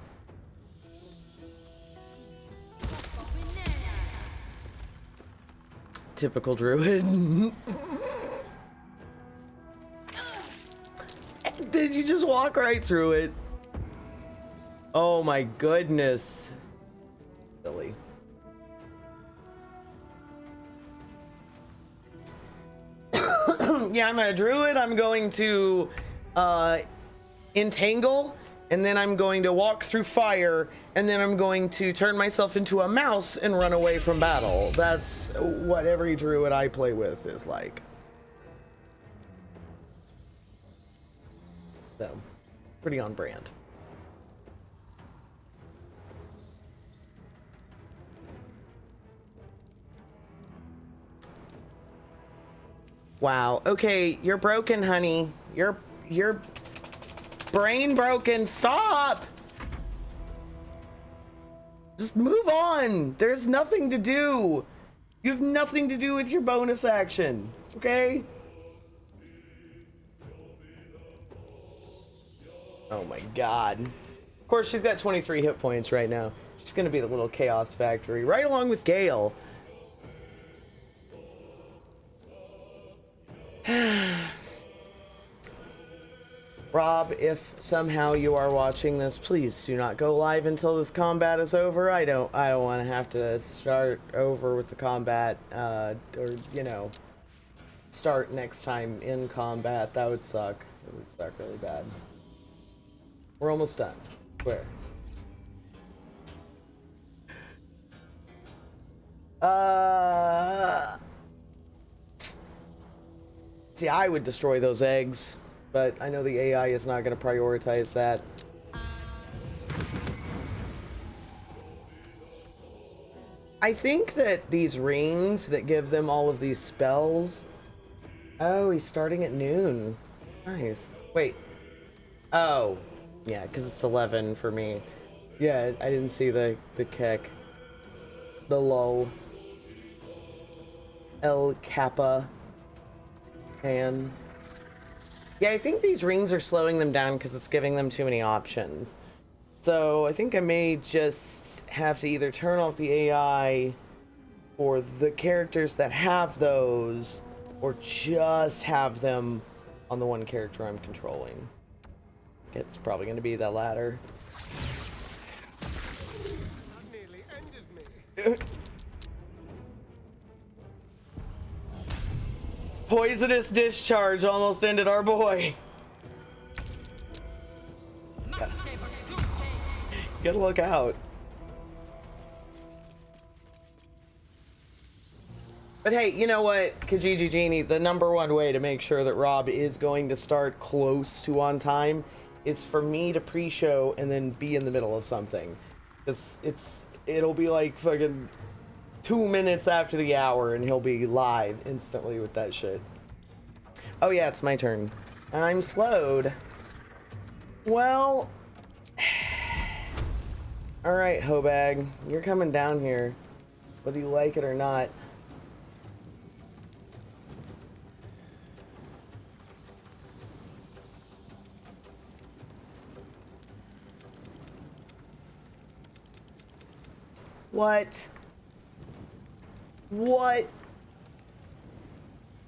Typical druid. Did you just walk right through it? Oh my goodness. Silly. Yeah, I'm a druid. I'm going to entangle, and then I'm going to walk through fire, and then I'm going to turn myself into a mouse and run away from battle. That's what every druid I play with is like. So, pretty on brand. Wow. Okay, you're broken, honey. You're brain broken. Stop. Just move on. There's nothing to do. You have nothing to do with your bonus action. Okay? Oh my god. Of course, she's got 23 hit points right now. She's gonna be the little chaos factory, right along with Gale. Rob, if somehow you are watching this, please do not go live until this combat is over. I don't want to have to start over with the combat, or you know, start next time in combat. That would suck. It would suck really bad. We're almost done. Where? See, I would destroy those eggs, but I know the AI is not going to prioritize that. I think that these rings that give them all of these spells... Oh, he's starting at noon. Nice. Wait. Oh. Yeah, because it's 11 for me. Yeah, I didn't see the kick. The lull. El Kappa. And yeah, I think these rings are slowing them down because it's giving them too many options. So I think I may just have to either turn off the AI for the characters that have those, or just have them on the one character I'm controlling. It's probably going to be the latter. That nearly ended me. Poisonous discharge almost ended our boy. Gotta look out. But hey, you know what, Kijiji Genie, the #1 way to make sure that Rob is going to start close to on time is for me to pre-show and then be in the middle of something. It'll be like fucking 2 minutes after the hour and he'll be live instantly with that shit. Oh yeah, it's my turn. I'm slowed. Well, alright, Hobag, you're coming down here, whether you like it or not. What? What?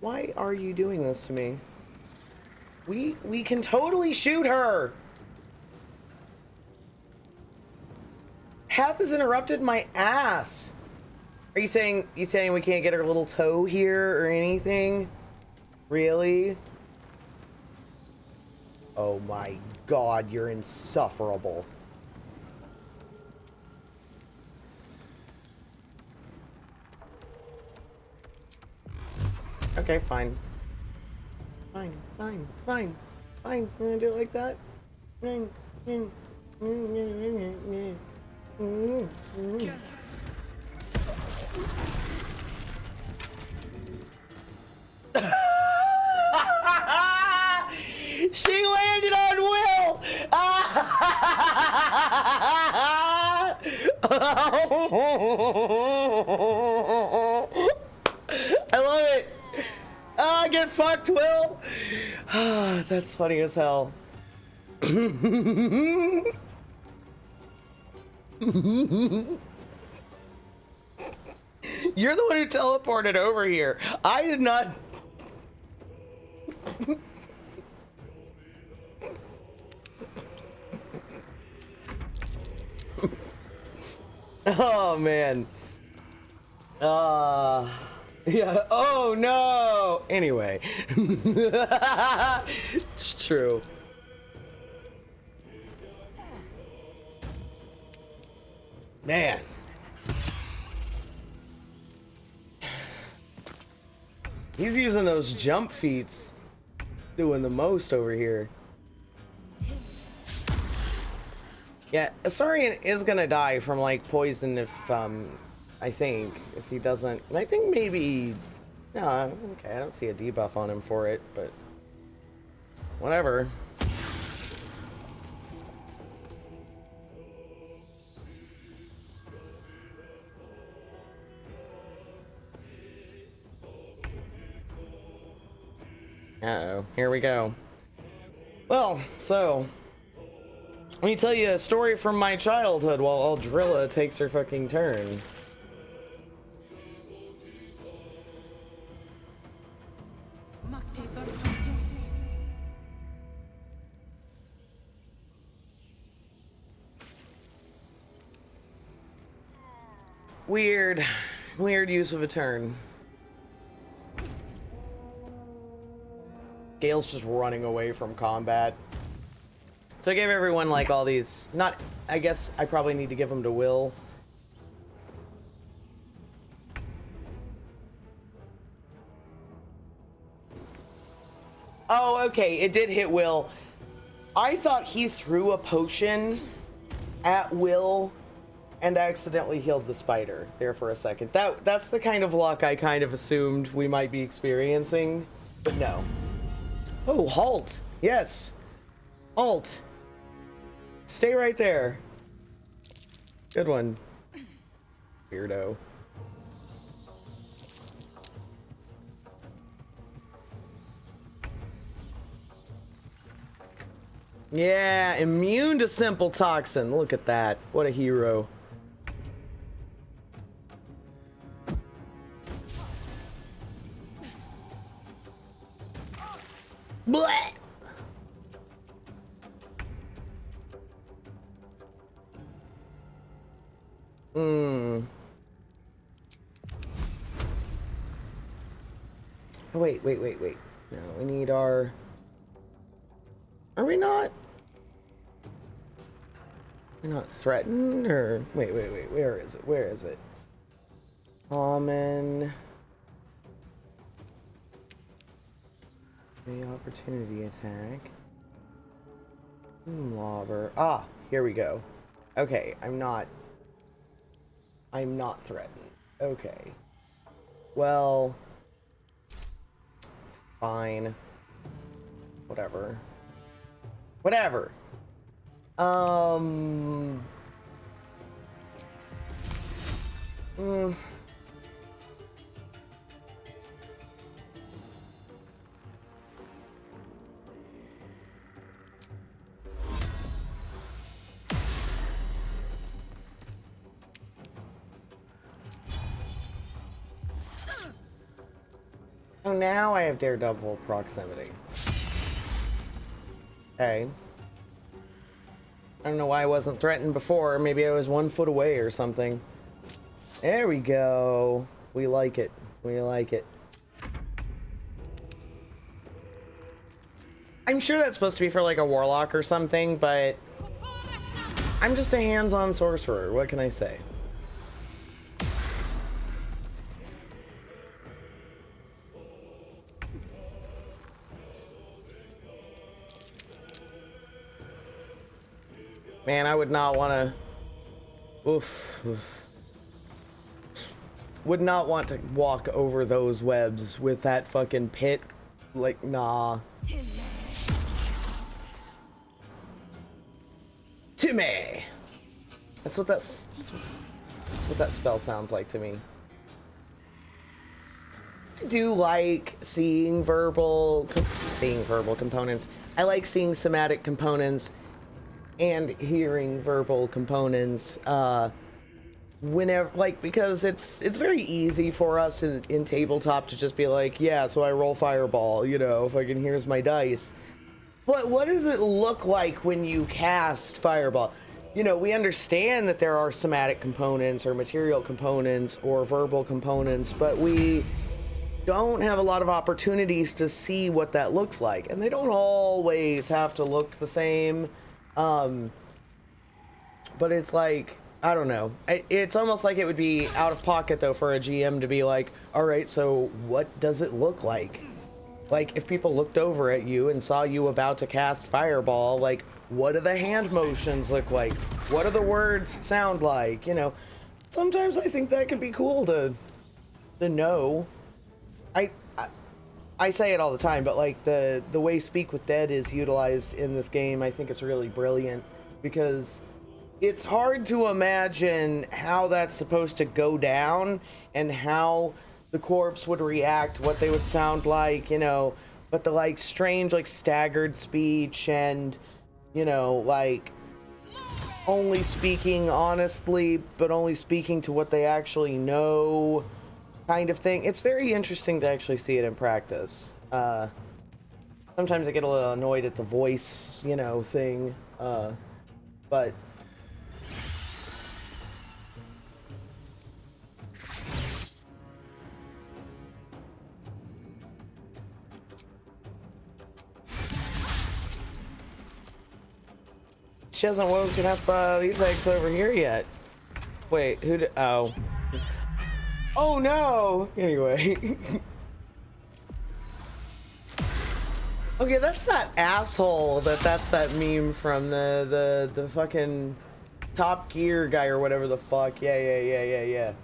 Why are you doing this to me? We can totally shoot her! Hath has interrupted my ass! Are you saying we can't get her little toe here or anything? Really? Oh my god, you're insufferable. Okay, fine. Fine. We're gonna do it like that. She landed on Will! I love it! Ah, get fucked, Will! That's funny as hell. You're the one who teleported over here. I did not. Oh man. Yeah. Oh no. Anyway. It's true. Man. He's using those jump feats, doing the most over here. Yeah, Asarian is gonna die from like poison if I think if he doesn't. And I think maybe no, okay, I don't see a debuff on him for it, but whatever. Uh-oh, here we go. Well, so let me tell you a story from my childhood while Aldrilla takes her fucking turn. Weird use of a turn. Gale's just running away from combat. So I gave everyone like all these, not, I guess I probably need to give them to Will. Oh, okay, it did hit Will. I thought he threw a potion at Will and accidentally healed the spider there for a second. That's the kind of luck I kind of assumed we might be experiencing, but no. Oh, halt. Yes. Halt. Stay right there. Good one. Weirdo. Yeah, immune to simple toxin. Look at that. What a hero. Blech! Oh, wait. No, we need our... Are we not? We're not threatened, or... Wait. Where is it? Common... The opportunity attack. Lobber. Ah, here we go. Okay, I'm not threatened. Okay. Well, fine. Whatever. Whatever. Oh, now I have Daredevil proximity. Okay. I don't know why I wasn't threatened before. Maybe I was 1 foot away or something. There we go. We like it. We like it. I'm sure that's supposed to be for like a warlock or something, but I'm just a hands-on sorcerer. What can I say? Man, I would not want to... Oof. Would not want to walk over those webs with that fucking pit. Like, nah. Timmy! That's what that spell sounds like to me. I do like seeing verbal components. I like seeing somatic components and hearing verbal components whenever, like, because it's very easy for us in tabletop to just be like, yeah, so I roll fireball, you know, fucking here's my dice. But what does it look like when you cast fireball? You know, we understand that there are somatic components or material components or verbal components, but we don't have a lot of opportunities to see what that looks like, and they don't always have to look the same. But it's like, I don't know. It's almost like it would be out of pocket, though, for a GM to be like, all right, so what does it look like? Like, if people looked over at you and saw you about to cast fireball, like, what do the hand motions look like? What do the words sound like? You know, sometimes I think that could be cool to know. I say it all the time, but like the way Speak with Dead is utilized in this game, I think it's really brilliant, because it's hard to imagine how that's supposed to go down and how the corpse would react, what they would sound like, you know, but the like strange, like staggered speech and, you know, like only speaking honestly, but only speaking to what they actually know kind of thing. It's very interesting to actually see it in practice. Sometimes I get a little annoyed at the voice, you know, thing, but she hasn't woken up these eggs over here yet. Wait, who did? Oh. Oh no! Anyway. Okay, that's that asshole that's that meme from the fucking Top Gear guy or whatever the fuck. Yeah. It's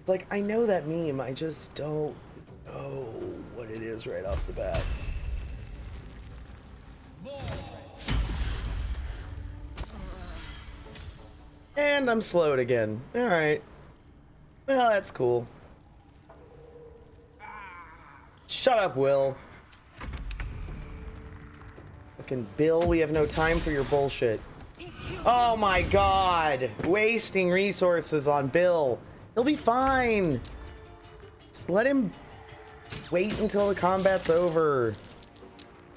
like, I know that meme, I just don't know what it is right off the bat. And I'm slowed again. Alright. Well, that's cool. Shut up, Will. Fucking Bill, we have no time for your bullshit. Oh my god! Wasting resources on Bill. He'll be fine. Just let him wait until the combat's over.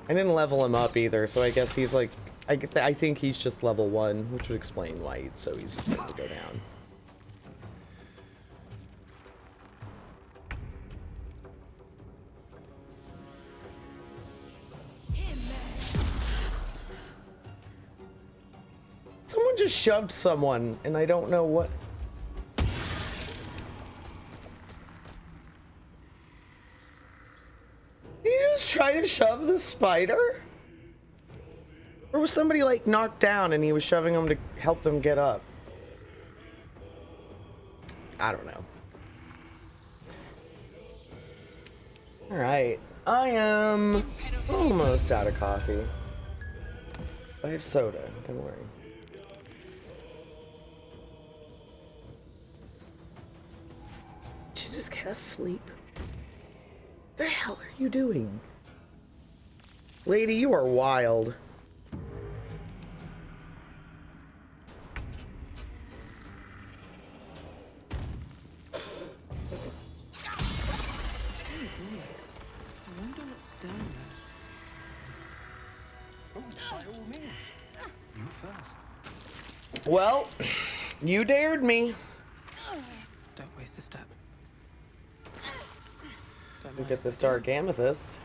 I didn't level him up either, so I guess he's like... I think he's just level 1, which would explain why it's so easy for him to go down. Someone just shoved someone, and I don't know what... Did you just try to shove the spider? Or was somebody like knocked down and he was shoving them to help them get up? I don't know. Alright. I am almost out of coffee. I have soda, don't worry. Did you just cast sleep? What the hell are you doing? Lady, you are wild. Well, you dared me. Don't waste a step. We get this dark amethyst.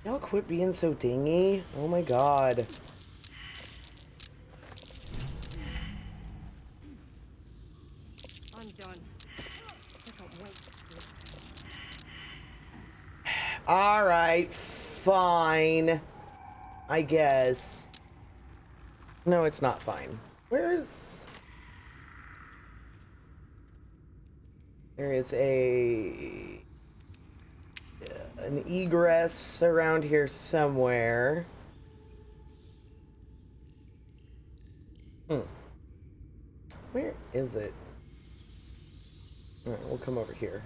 Y'all quit being so dingy. Oh my god. I'm done. I can't wait to sleep. Alright, fine. I guess. No, it's not fine. Where's... There is an egress around here somewhere. Where is it? Alright, we'll come over here.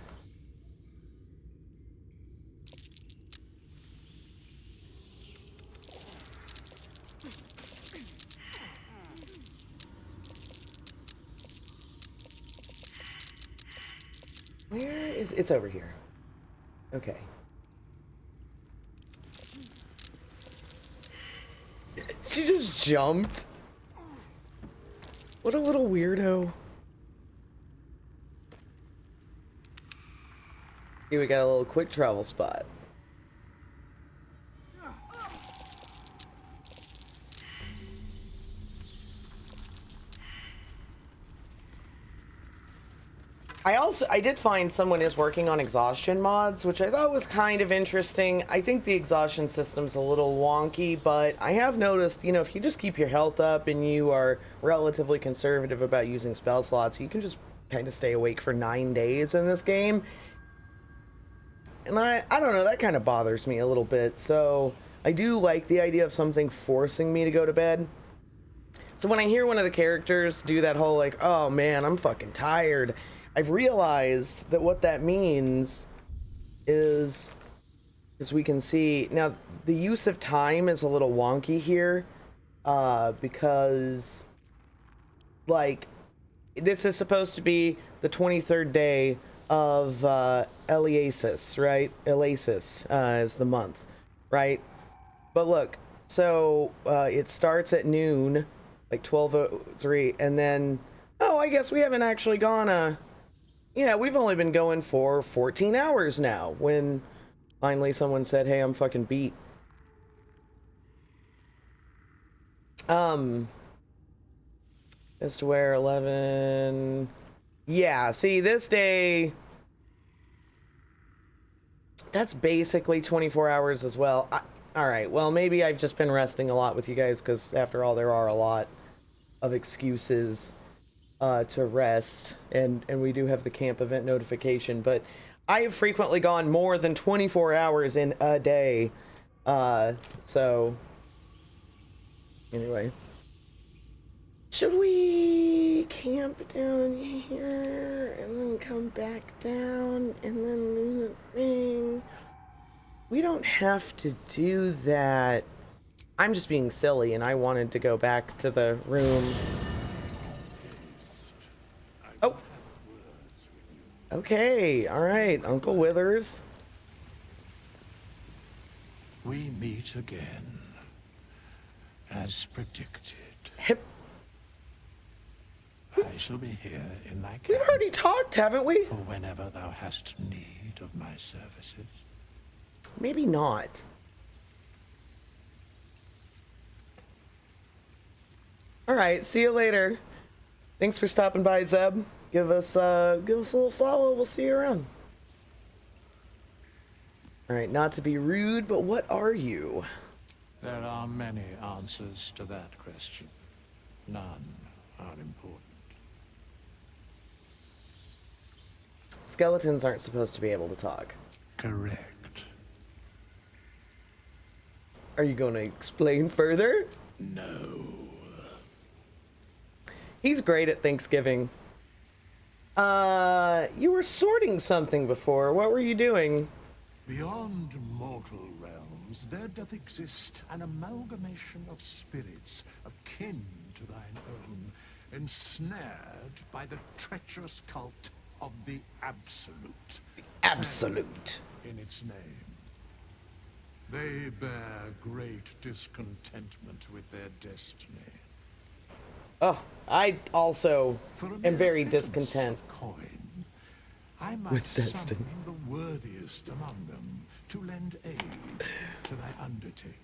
Where is it's over here. Okay. She just jumped. What a little weirdo. Here we got a little quick travel spot. I did find someone is working on exhaustion mods, which I thought was kind of interesting. I think the exhaustion system's a little wonky, but I have noticed, you know, if you just keep your health up and you are relatively conservative about using spell slots, you can just kind of stay awake for 9 days in this game. And I don't know, that kind of bothers me a little bit. So I do like the idea of something forcing me to go to bed. So when I hear one of the characters do that whole like, oh man, I'm fucking tired, I've realized that what that means is, as we can see, now the use of time is a little wonky here, because, like, this is supposed to be the 23rd day of Eliasis, right? Eliasis is the month, right? But look, so it starts at noon, like 12:03, and then, oh, I guess we haven't actually gone yeah, we've only been going for 14 hours now, when finally someone said, hey, I'm fucking beat. As to where 11... Yeah, see, this day... That's basically 24 hours as well. Alright, well, maybe I've just been resting a lot with you guys, because after all, there are a lot of excuses to rest, and we do have the camp event notification, but I have frequently gone more than 24 hours in a day, so anyway, should we camp down here and then come back down and then do the thing? We don't have to do that. I'm just being silly, and I wanted to go back to the room. Oh. Okay, alright, Uncle Withers. We meet again, as predicted. I shall be here in thy camp. We've already talked, haven't we? For whenever thou hast need of my services. Maybe not. Alright, see you later. Thanks for stopping by, Zeb. Give us a little follow. We'll see you around. Alright, not to be rude, but what are you? There are many answers to that question. None are important. Skeletons aren't supposed to be able to talk. Correct. Are you going to explain further? No. He's great at Thanksgiving. You were sorting something before. What were you doing? Beyond mortal realms, there doth exist an amalgamation of spirits akin to thine own, ensnared by the treacherous cult of the Absolute. Absolute. Femme in its name. They bear great discontentment with their destiny. Oh, I also am very discontent Coin, I might with destiny. summon the worthiest among them to lend aid to thy undertaking.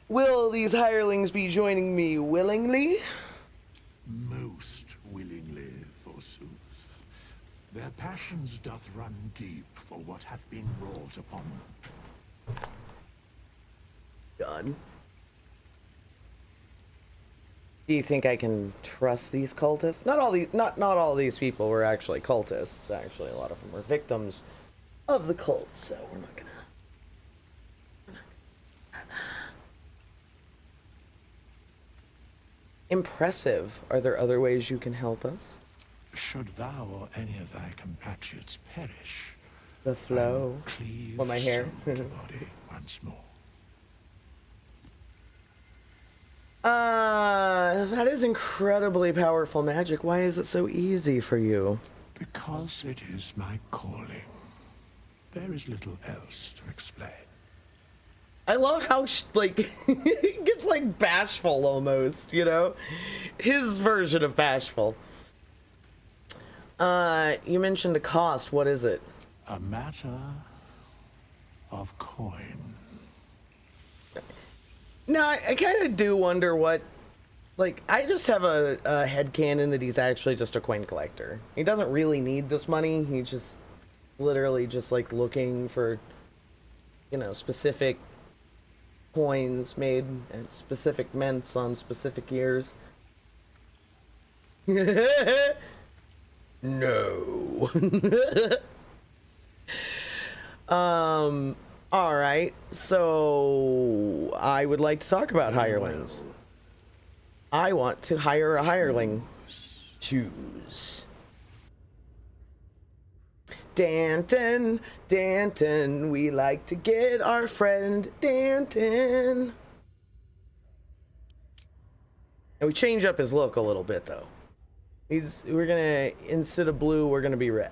Will these hirelings be joining me willingly? Most willingly, forsooth. Their passions doth run deep for what hath been wrought upon them. God. Do you think I can trust these cultists? Not all these people were actually cultists. Actually, a lot of them were victims of the cult, so we're not gonna. Impressive. Are there other ways you can help us? Should thou or any of thy compatriots perish, the flow. Well, my hair. to body once more. That is incredibly powerful magic. Why is it so easy for you? Because it is my calling. There is little else to explain. I love how, like, he gets, like, bashful almost, you know? His version of bashful. You mentioned a cost. What is it? A matter of coin. No, I kind of do wonder what... Like, I just have a headcanon that he's actually just a coin collector. He doesn't really need this money. He's just literally just, like, looking for, you know, specific coins made at specific mints on specific years. No. Alright, so I would like to talk about hirelings. I want to hire a hireling. Choose. Danton, Danton, we like to get our friend Danton. And we change up his look a little bit though. We're gonna, instead of blue, we're gonna be red.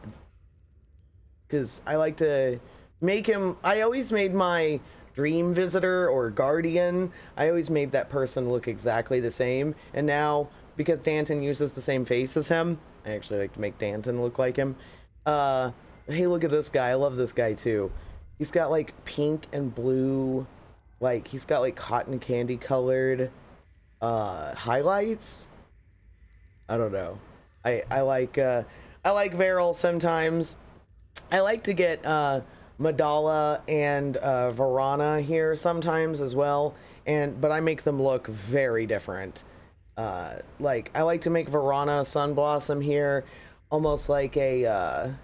Because I like to make him, I always made my dream visitor or guardian, I always made that person look exactly the same. And now, because Danton uses the same face as him, I actually like to make Danton look like him. Hey, look at this guy. I love this guy too. He's got like pink and blue, like he's got like cotton candy colored highlights. I don't know. I like Varel sometimes. I like to get Madala and Varana here sometimes as well, but I make them look very different. Like I like to make Varana Sunblossom here almost like a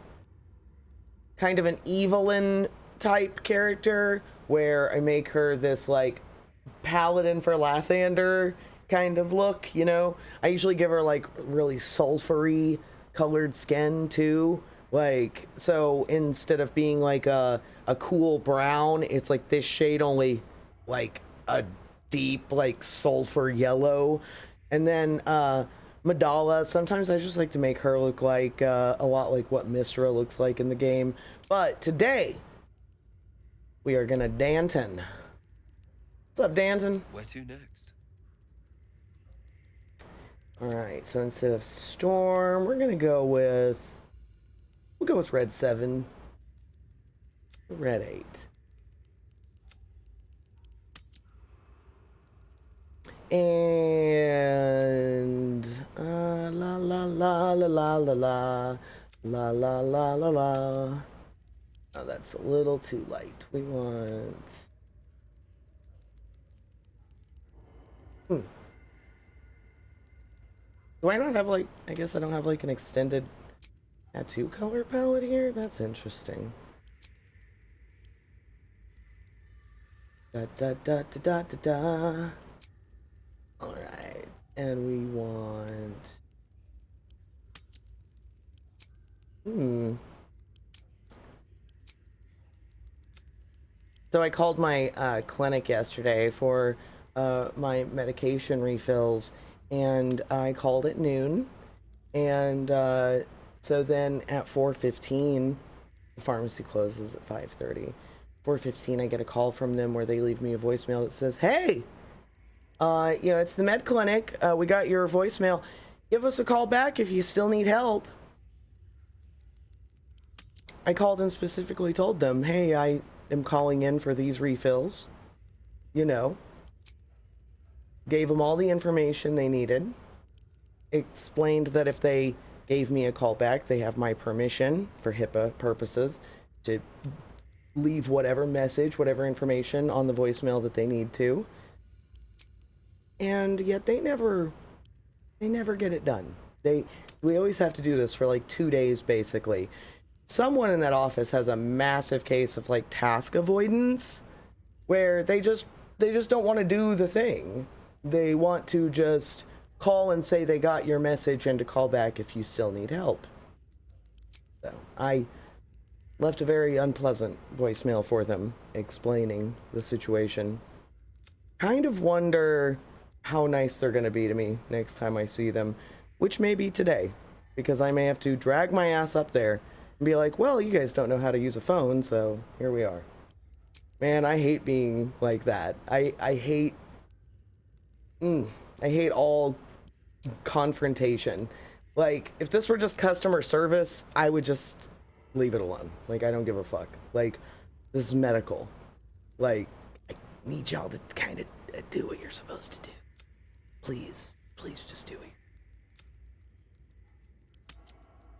kind of an Evelyn type character, where I make her this like paladin for Lathander kind of look, you know. I usually give her like really sulfury colored skin too, like, so instead of being like a cool brown, it's like this shade, only like a deep like sulfur yellow. And then Madala, sometimes I just like to make her look like a lot like what Mistra looks like in the game. But today we are gonna Danton. What's up, Danton? Where to next? Alright, so instead of Storm, we're gonna go with, we'll go with Red 7. Red 8. And la la la la la la la la la la la la la. Oh, that's a little too light. We want. Do I not have like? I guess I don't have like an extended tattoo color palette here. That's interesting. Da da da da da da da. All right, and we want. So I called my clinic yesterday for my medication refills, and I called at noon, and so then at 4:15, the pharmacy closes at 5:30. 4:15, I get a call from them where they leave me a voicemail that says, "Hey, it's the med clinic. We got your voicemail. Give us a call back if you still need help." I called and specifically told them, "Hey, I am calling in for these refills." Gave them all the information they needed. Explained that if they gave me a call back, they have my permission for HIPAA purposes to leave whatever message, whatever information on the voicemail that they need to. And yet they never get it done. We always have to do this for like 2 days, basically. Someone in that office has a massive case of like task avoidance, where they just don't want to do the thing. They want to just call and say they got your message and to call back if you still need help. So I left a very unpleasant voicemail for them explaining the situation. Kind of wonder how nice they're going to be to me next time I see them, which may be today, because I may have to drag my ass up there and be like, "Well, you guys don't know how to use a phone, so here we are." Man, I hate being like that. I hate all confrontation. Like, if this were just customer service, I would just leave it alone. Like, I don't give a fuck. Like, this is medical. Like, I need y'all to kind of do what you're supposed to do. Please just do it.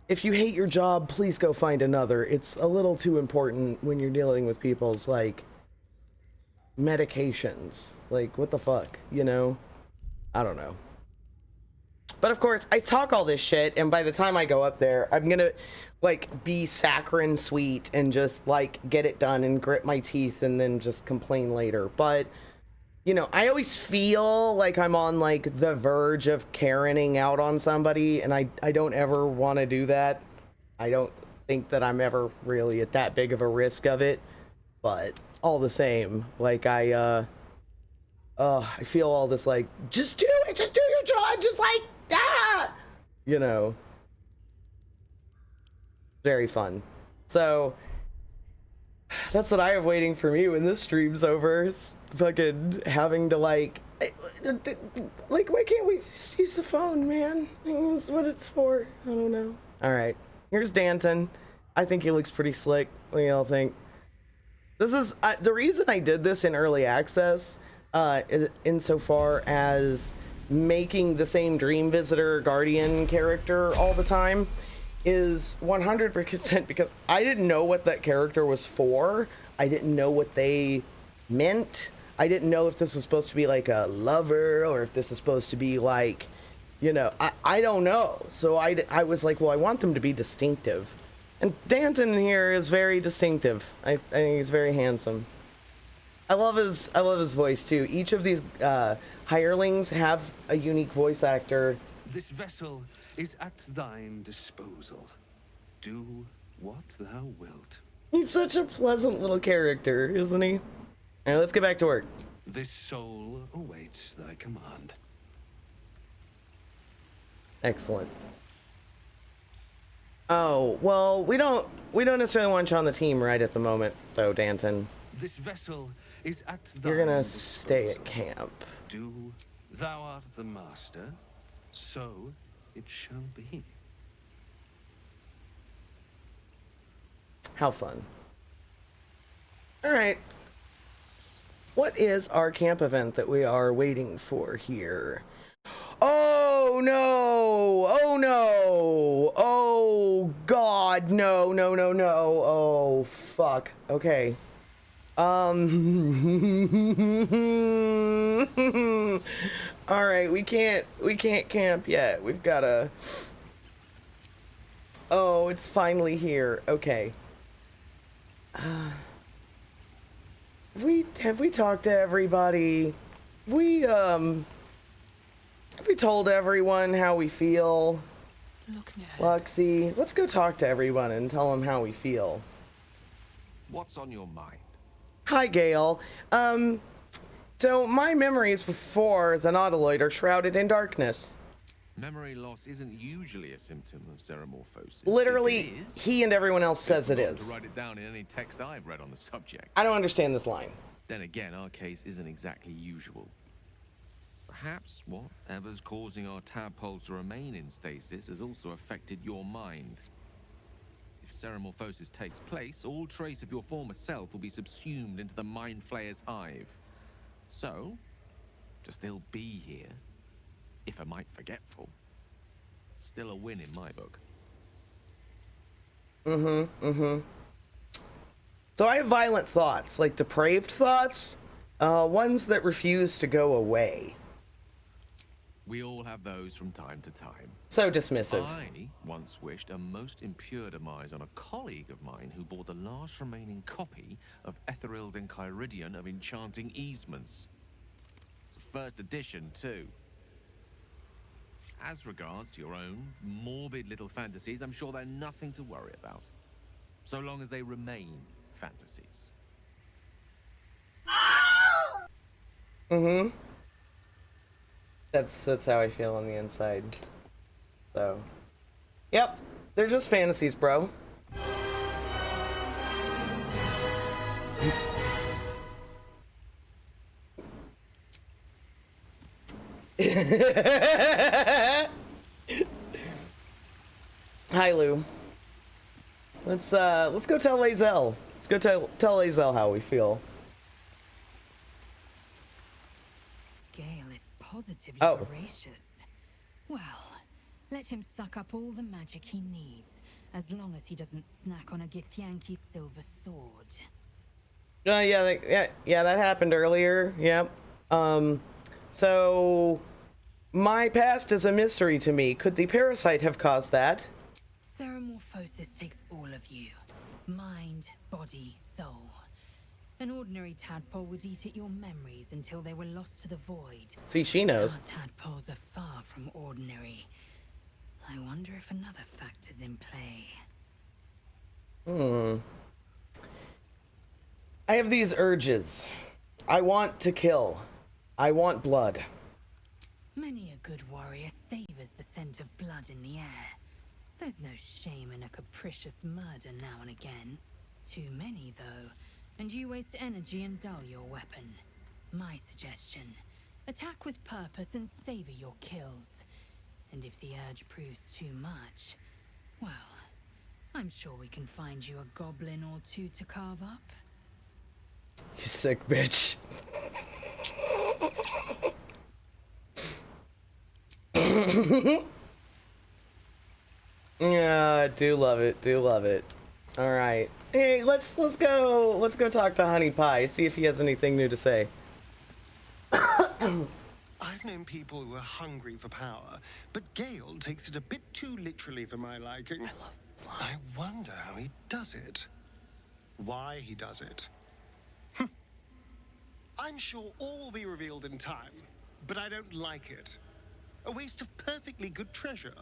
If you hate your job, please go find another. It's a little too important when you're dealing with people's, like, medications. Like, what the fuck, I don't know. But of course, I talk all this shit, and by the time I go up there, I'm gonna, like, be saccharine sweet and just, like, get it done and grit my teeth and then just complain later. But, I always feel like I'm on, like, the verge of Karening out on somebody, and I don't ever want to do that. I don't think that I'm ever really at that big of a risk of it. But all the same, like, I feel all this, like, just do it, just do your job, just like, very fun. So that's what I have waiting for me when this stream's over. It's fucking having to, like, why can't we just use the phone, man? That's what it's for. I don't know. All right, here's Danton. I think he looks pretty slick. What do y'all think? This is the reason I did this in early access, insofar as making the same Dream Visitor Guardian character all the time, is 100% because I didn't know what that character was for. I didn't know what they meant. I didn't know if this was supposed to be like a lover or if this is supposed to be like, I don't know. So I was like, well, I want them to be distinctive. And Danton here is very distinctive. I think he's very handsome. I love his voice too. Each of these hirelings have a unique voice actor. This vessel is at thine disposal. Do what thou wilt. He's such a pleasant little character, isn't he? All right, let's get back to work. This soul awaits thy command. Excellent. Oh, well, we don't necessarily want you on the team right at the moment, though, Danton. This vessel is at thine You're gonna disposal. stay at camp. Do thou art the master, so it shall be. How fun. All right. What is our camp event that we are waiting for here? Oh no! Oh no! Oh god, no, no, no, no. Oh fuck. Okay. Alright, we can't camp yet. We've gotta... Oh, it's finally here. Okay. Have we talked to everybody? Have we told everyone how we feel? Luxie, let's go talk to everyone and tell them how we feel. What's on your mind? Hi, Gale. So my memories before the Nautiloid are shrouded in darkness. Memory loss isn't usually a symptom of ceramorphosis. Literally, he and everyone else says it is. To write it down in any text I've read on the subject. I don't understand this line. Then again, our case isn't exactly usual. Perhaps whatever's causing our tadpoles to remain in stasis has also affected your mind. If ceramorphosis takes place, all trace of your former self will be subsumed into the Mind Flayer's hive. So, to still be here, if a mite forgetful, still a win in my book. So I have violent thoughts, like depraved thoughts, ones that refuse to go away. We all have those from time to time. So dismissive. I once wished a most impure demise on a colleague of mine who bought the last remaining copy of Etheril's Enchiridion of Enchanting Easements. It's a first edition, too. As regards to your own morbid little fantasies, I'm sure they're nothing to worry about. So long as they remain fantasies. That's how I feel on the inside. So, yep, they're just fantasies, bro. Hi, Lou. Let's go tell Lae'zel. Let's go tell Lae'zel how we feel. Gale is positively Oh. voracious. Well, let him suck up all the magic he needs, as long as he doesn't snack on a Githyanki silver sword. Yeah, that happened earlier. Yep. So my past is a mystery to me. Could the parasite have caused that? Ceramorphosis takes all of you. Mind, body, soul. An ordinary tadpole would eat at your memories until they were lost to the void. See, she knows. Our tadpoles are far from ordinary. I wonder if another factor's in play. I have these urges. I want to kill. I want blood. Many a good warrior savors the scent of blood in the air. There's no shame in a capricious murder now and again. Too many, though, and you waste energy and dull your weapon. My suggestion, attack with purpose and savor your kills. And if the urge proves too much, well, I'm sure we can find you a goblin or two to carve up. You sick bitch. Yeah, do love it. All right. Hey, let's go talk to Honey Pie, see if he has anything new to say. I've known people who are hungry for power, but Gale takes it a bit too literally for my liking. I love this line. I wonder how he does it. Why he does it. I'm sure all will be revealed in time, but I don't like it. A waste of perfectly good treasure.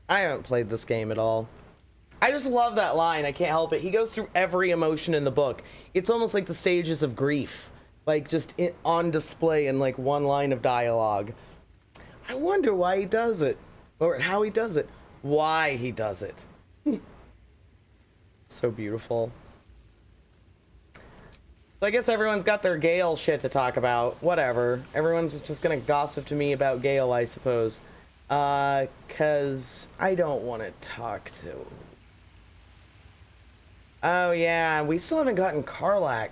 I haven't played this game at all. I just love that line. I can't help it. He goes through every emotion in the book. It's almost like the stages of grief, like just on display in like one line of dialogue. I wonder why he does it, or how he does it, why he does it. So beautiful. So I guess everyone's got their Gale shit to talk about. Whatever. Everyone's just gonna gossip to me about Gale, I suppose. Cause I don't want to talk to... Oh yeah, we still haven't gotten Karlach.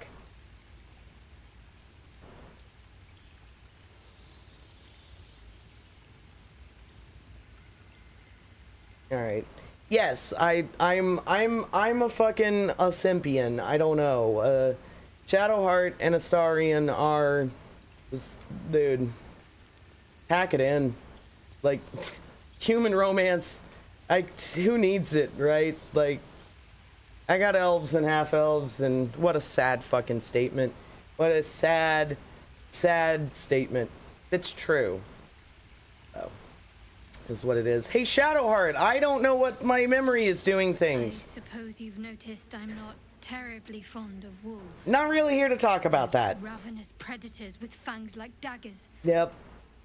All right. Yes, I'm a fucking Olympian. I don't know. Shadowheart and Astarion are, dude. Pack it in, like human romance. Who needs it, right? Like, I got elves and half elves, and what a sad fucking statement. What a sad, sad statement. It's true. Oh. Is what it is. Hey, Shadowheart, I don't know what my memory is doing things. I suppose you've noticed I'm not terribly fond of wolves. Not really here to talk about that. Ravenous predators with fangs like daggers. Yep.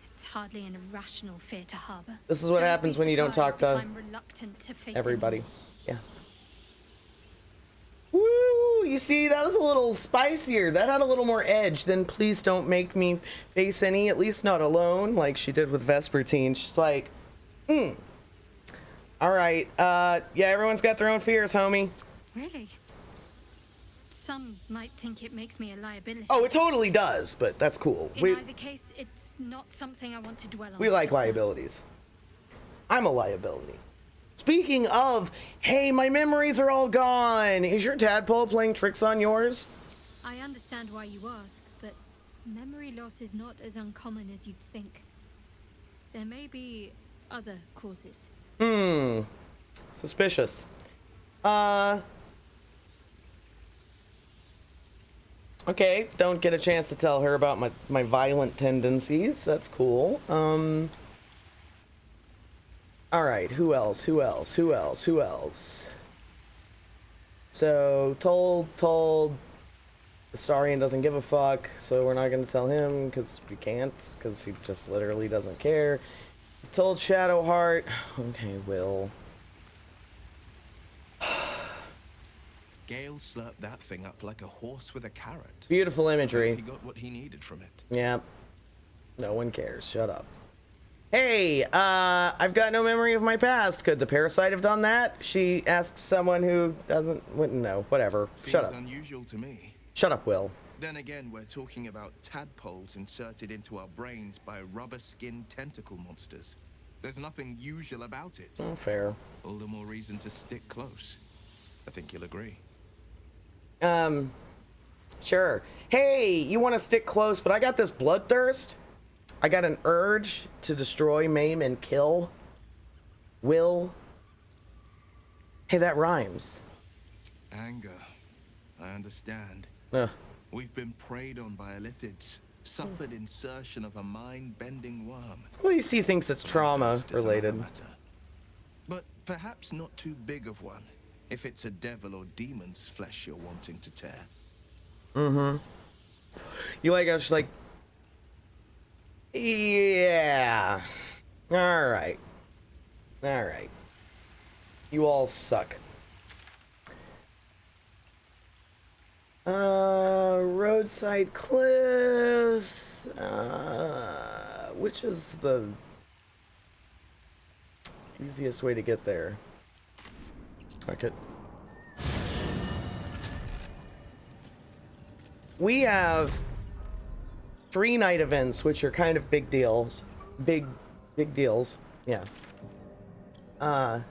It's hardly an irrational fear to harbor. This is what happens when you don't talk to I'm reluctant to face everybody. him. Yeah. Woo! You see, that was a little spicier. That had a little more edge. Then please don't make me face any, at least not alone, like she did with Vespertine. She's like, all right. Yeah, everyone's got their own fears, homie. Really? Some might think it makes me a liability. Oh, it totally does, but that's cool. In either case, it's not something I want to dwell on. We like liabilities. I'm a liability. Speaking of, hey, my memories are all gone. Is your tadpole playing tricks on yours? I understand why you ask, but memory loss is not as uncommon as you'd think. There may be other causes. Suspicious. Okay, don't get a chance to tell her about my violent tendencies. That's cool. Alright, who else? So, told Astarion doesn't give a fuck, so we're not gonna tell him, because we can't, because he just literally doesn't care. Told Shadowheart. Okay, Will. Gale slurped that thing up like a horse with a carrot. Beautiful imagery. He got what he needed from it. Yeah. No one cares. Shut up. Hey, I've got no memory of my past. Could the parasite have done that? She asked someone who wouldn't know. Whatever. Shut up. Seems unusual to me. Shut up, Will. Then again, we're talking about tadpoles inserted into our brains by rubber-skinned tentacle monsters. There's nothing usual about it. Oh, fair. All the more reason to stick close. I think you'll agree. Sure. Hey, you want to stick close, but I got this bloodthirst. I got an urge to destroy, maim, and kill. Will. Hey, that rhymes. Anger. I understand. We've been preyed on by elithids. Suffered insertion of a mind-bending worm. At least he thinks it's trauma-related. But perhaps not too big of one. If it's a devil or demon's flesh you're wanting to tear. You like, I was just like, yeah. Alright. Alright. You all suck. Roadside cliffs. Which is the easiest way to get there? Fuck it. We have 3 night events, which are kind of big deals. Big deals. Yeah. And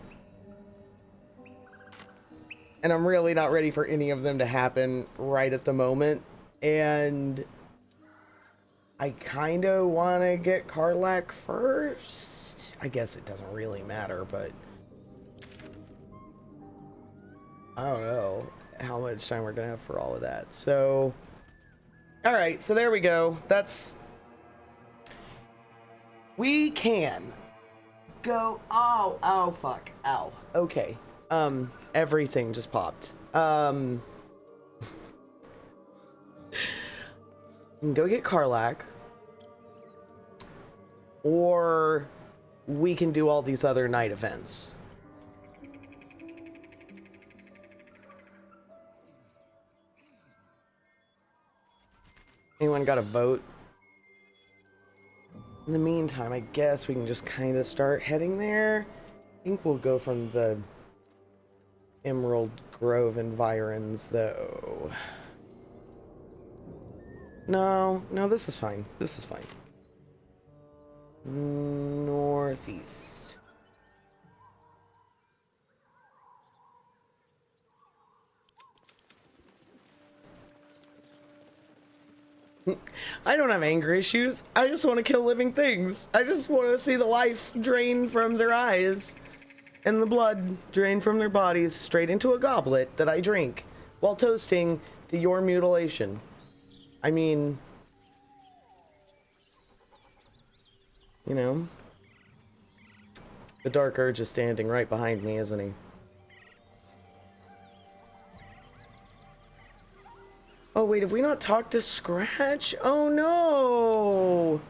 I'm really not ready for any of them to happen right at the moment. And I kind of want to get Karlach first. I guess it doesn't really matter, but I don't know how much time we're going to have for all of that. So, all right. So there we go. We can go. Oh, fuck. Ow. Okay. Everything just popped. We can go get Karlach, or we can do all these other night events. Anyone got a vote? In the meantime, I guess we can just kind of start heading there. I think we'll go from the Emerald Grove environs, though. No, this is fine. This is fine. Northeast. I don't have anger issues. I just want to kill living things. I just want to see the life drain from their eyes and the blood drain from their bodies straight into a goblet that I drink while toasting to your mutilation. I mean, you know, the Dark Urge is standing right behind me, isn't he? Oh wait, have we not talked to Scratch? Oh no!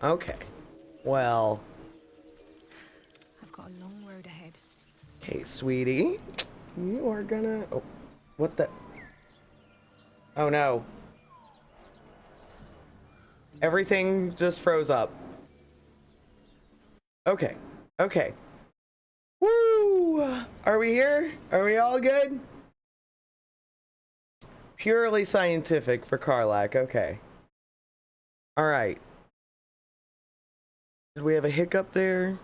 Okay. Well. I've got a long road ahead. Okay, sweetie. You are gonna... Oh, what the... Oh no. Everything just froze up. Okay. Okay. Woo! Are we here? Are we all good? Purely scientific for Karlach. Okay. Alright. Did we have a hiccup there?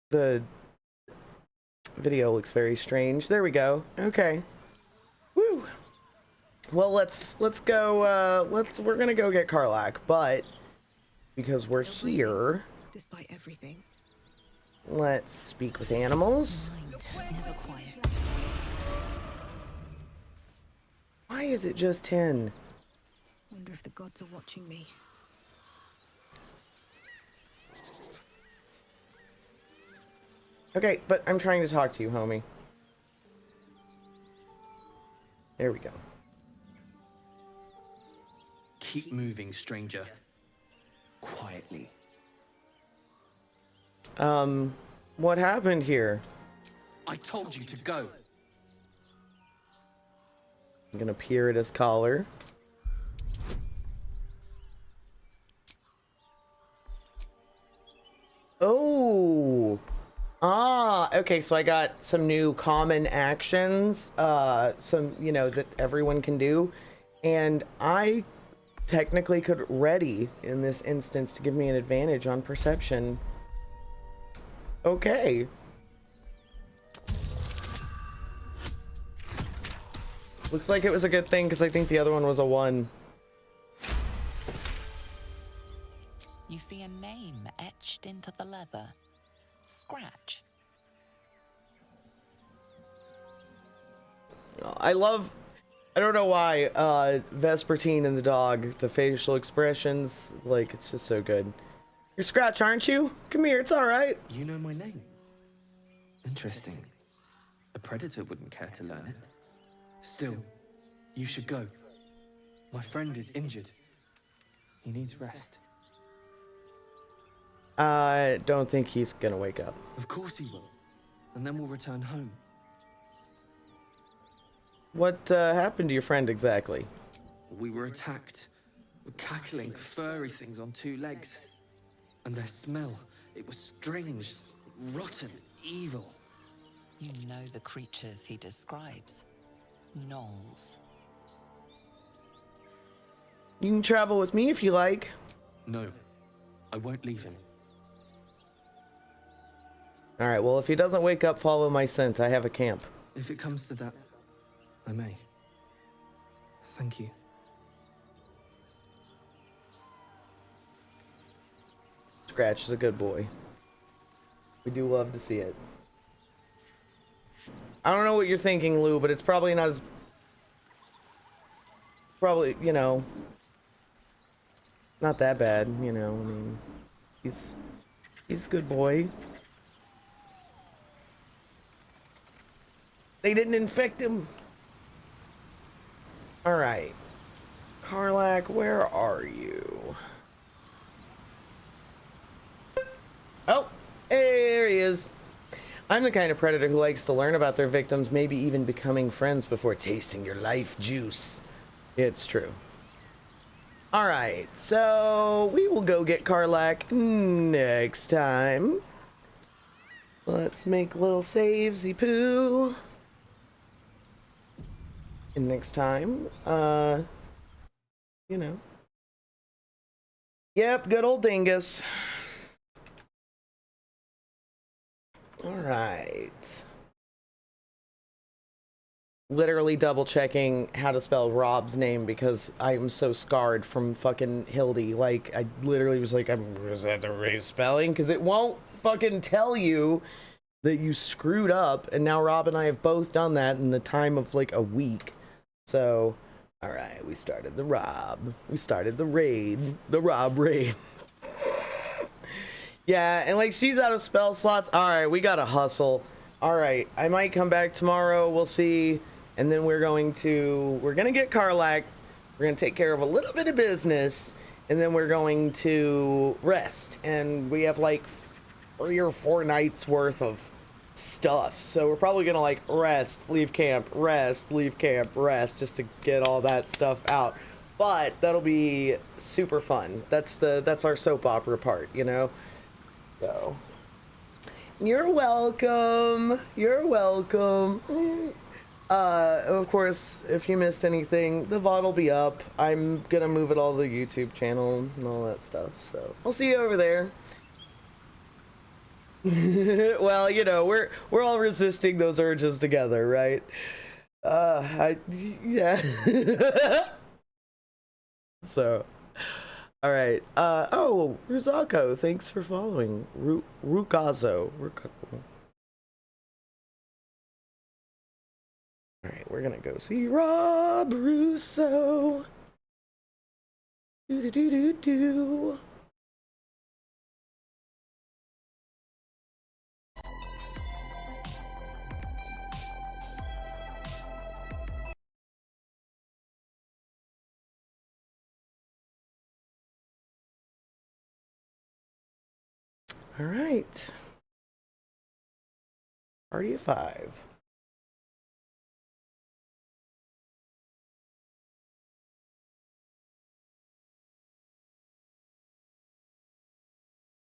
The video looks very strange. There we go. Okay. Woo! Well, let's go, we're gonna go get Karlach, but because we're here, despite everything, let's speak with animals. never quiet. Why is it just 10? Wonder if the gods are watching me. Okay, but I'm trying to talk to you, homie. There we go. Keep moving, stranger. Quietly. What happened here? I told you to go. I'm gonna peer at his collar. Oh! Ah, okay, so I got some new common actions, some, you know, that everyone can do. And I technically could ready in this instance to give me an advantage on perception. Okay. Looks like it was a good thing because I think the other one was a 1. You see a name etched into the leather. Scratch. I don't know why, Vespertine and the dog, the facial expressions, like, it's just so good. You're Scratch, aren't you? Come here, it's alright. You know my name. Interesting. A predator wouldn't care to learn it. Still, you should go. My friend is injured. He needs rest. I don't think he's gonna wake up. Of course he will. And then we'll return home. What happened to your friend exactly? We were attacked. Cackling, furry things on 2 legs. And their smell, it was strange, rotten, evil. You know the creatures he describes. Gnolls. You can travel with me if you like. No, I won't leave him. Alright, well, if he doesn't wake up, follow my scent. I have a camp. If it comes to that, I may. Thank you. Scratch is a good boy. We do love to see it. I don't know what you're thinking, Lou, but it's probably not as... Probably, you know... Not that bad, you know, I mean... He's a good boy. They didn't infect him. Alright. Karlach, where are you? Oh! There he is. I'm the kind of predator who likes to learn about their victims, maybe even becoming friends before tasting your life juice. It's true. Alright, so we will go get Karlach next time. Let's make little savesy poo. And next time, you know. Yep, good old dingus. All right. Literally double checking how to spell Rob's name because I'm so scarred from fucking Hildy. Like, I literally was like, is that the right spelling? Because it won't fucking tell you that you screwed up. And now Rob and I have both done that in the time of like a week. So, all right, we started the Rob. We started the raid. The Rob raid. Yeah, and like she's out of spell slots. All right, we gotta hustle. All right, I might come back tomorrow. We'll see. And then we're gonna get Karlak. We're gonna take care of a little bit of business, and then we're going to rest. And we have like 3 or 4 nights worth of stuff. So we're probably gonna like rest, leave camp, rest, leave camp, rest, just to get all that stuff out. But that'll be super fun. That's our soap opera part, you know? So you're welcome. You're welcome. Of course, if you missed anything, the VOD will be up. I'm gonna move it all to the YouTube channel and all that stuff. So I'll see you over there. Well, you know, we're all resisting those urges together, right? Yeah. So, all right. Oh, Ruzako, thanks for following. Rukazo. All right, we're gonna go see Rob Russo. Do. All right. Party of 5.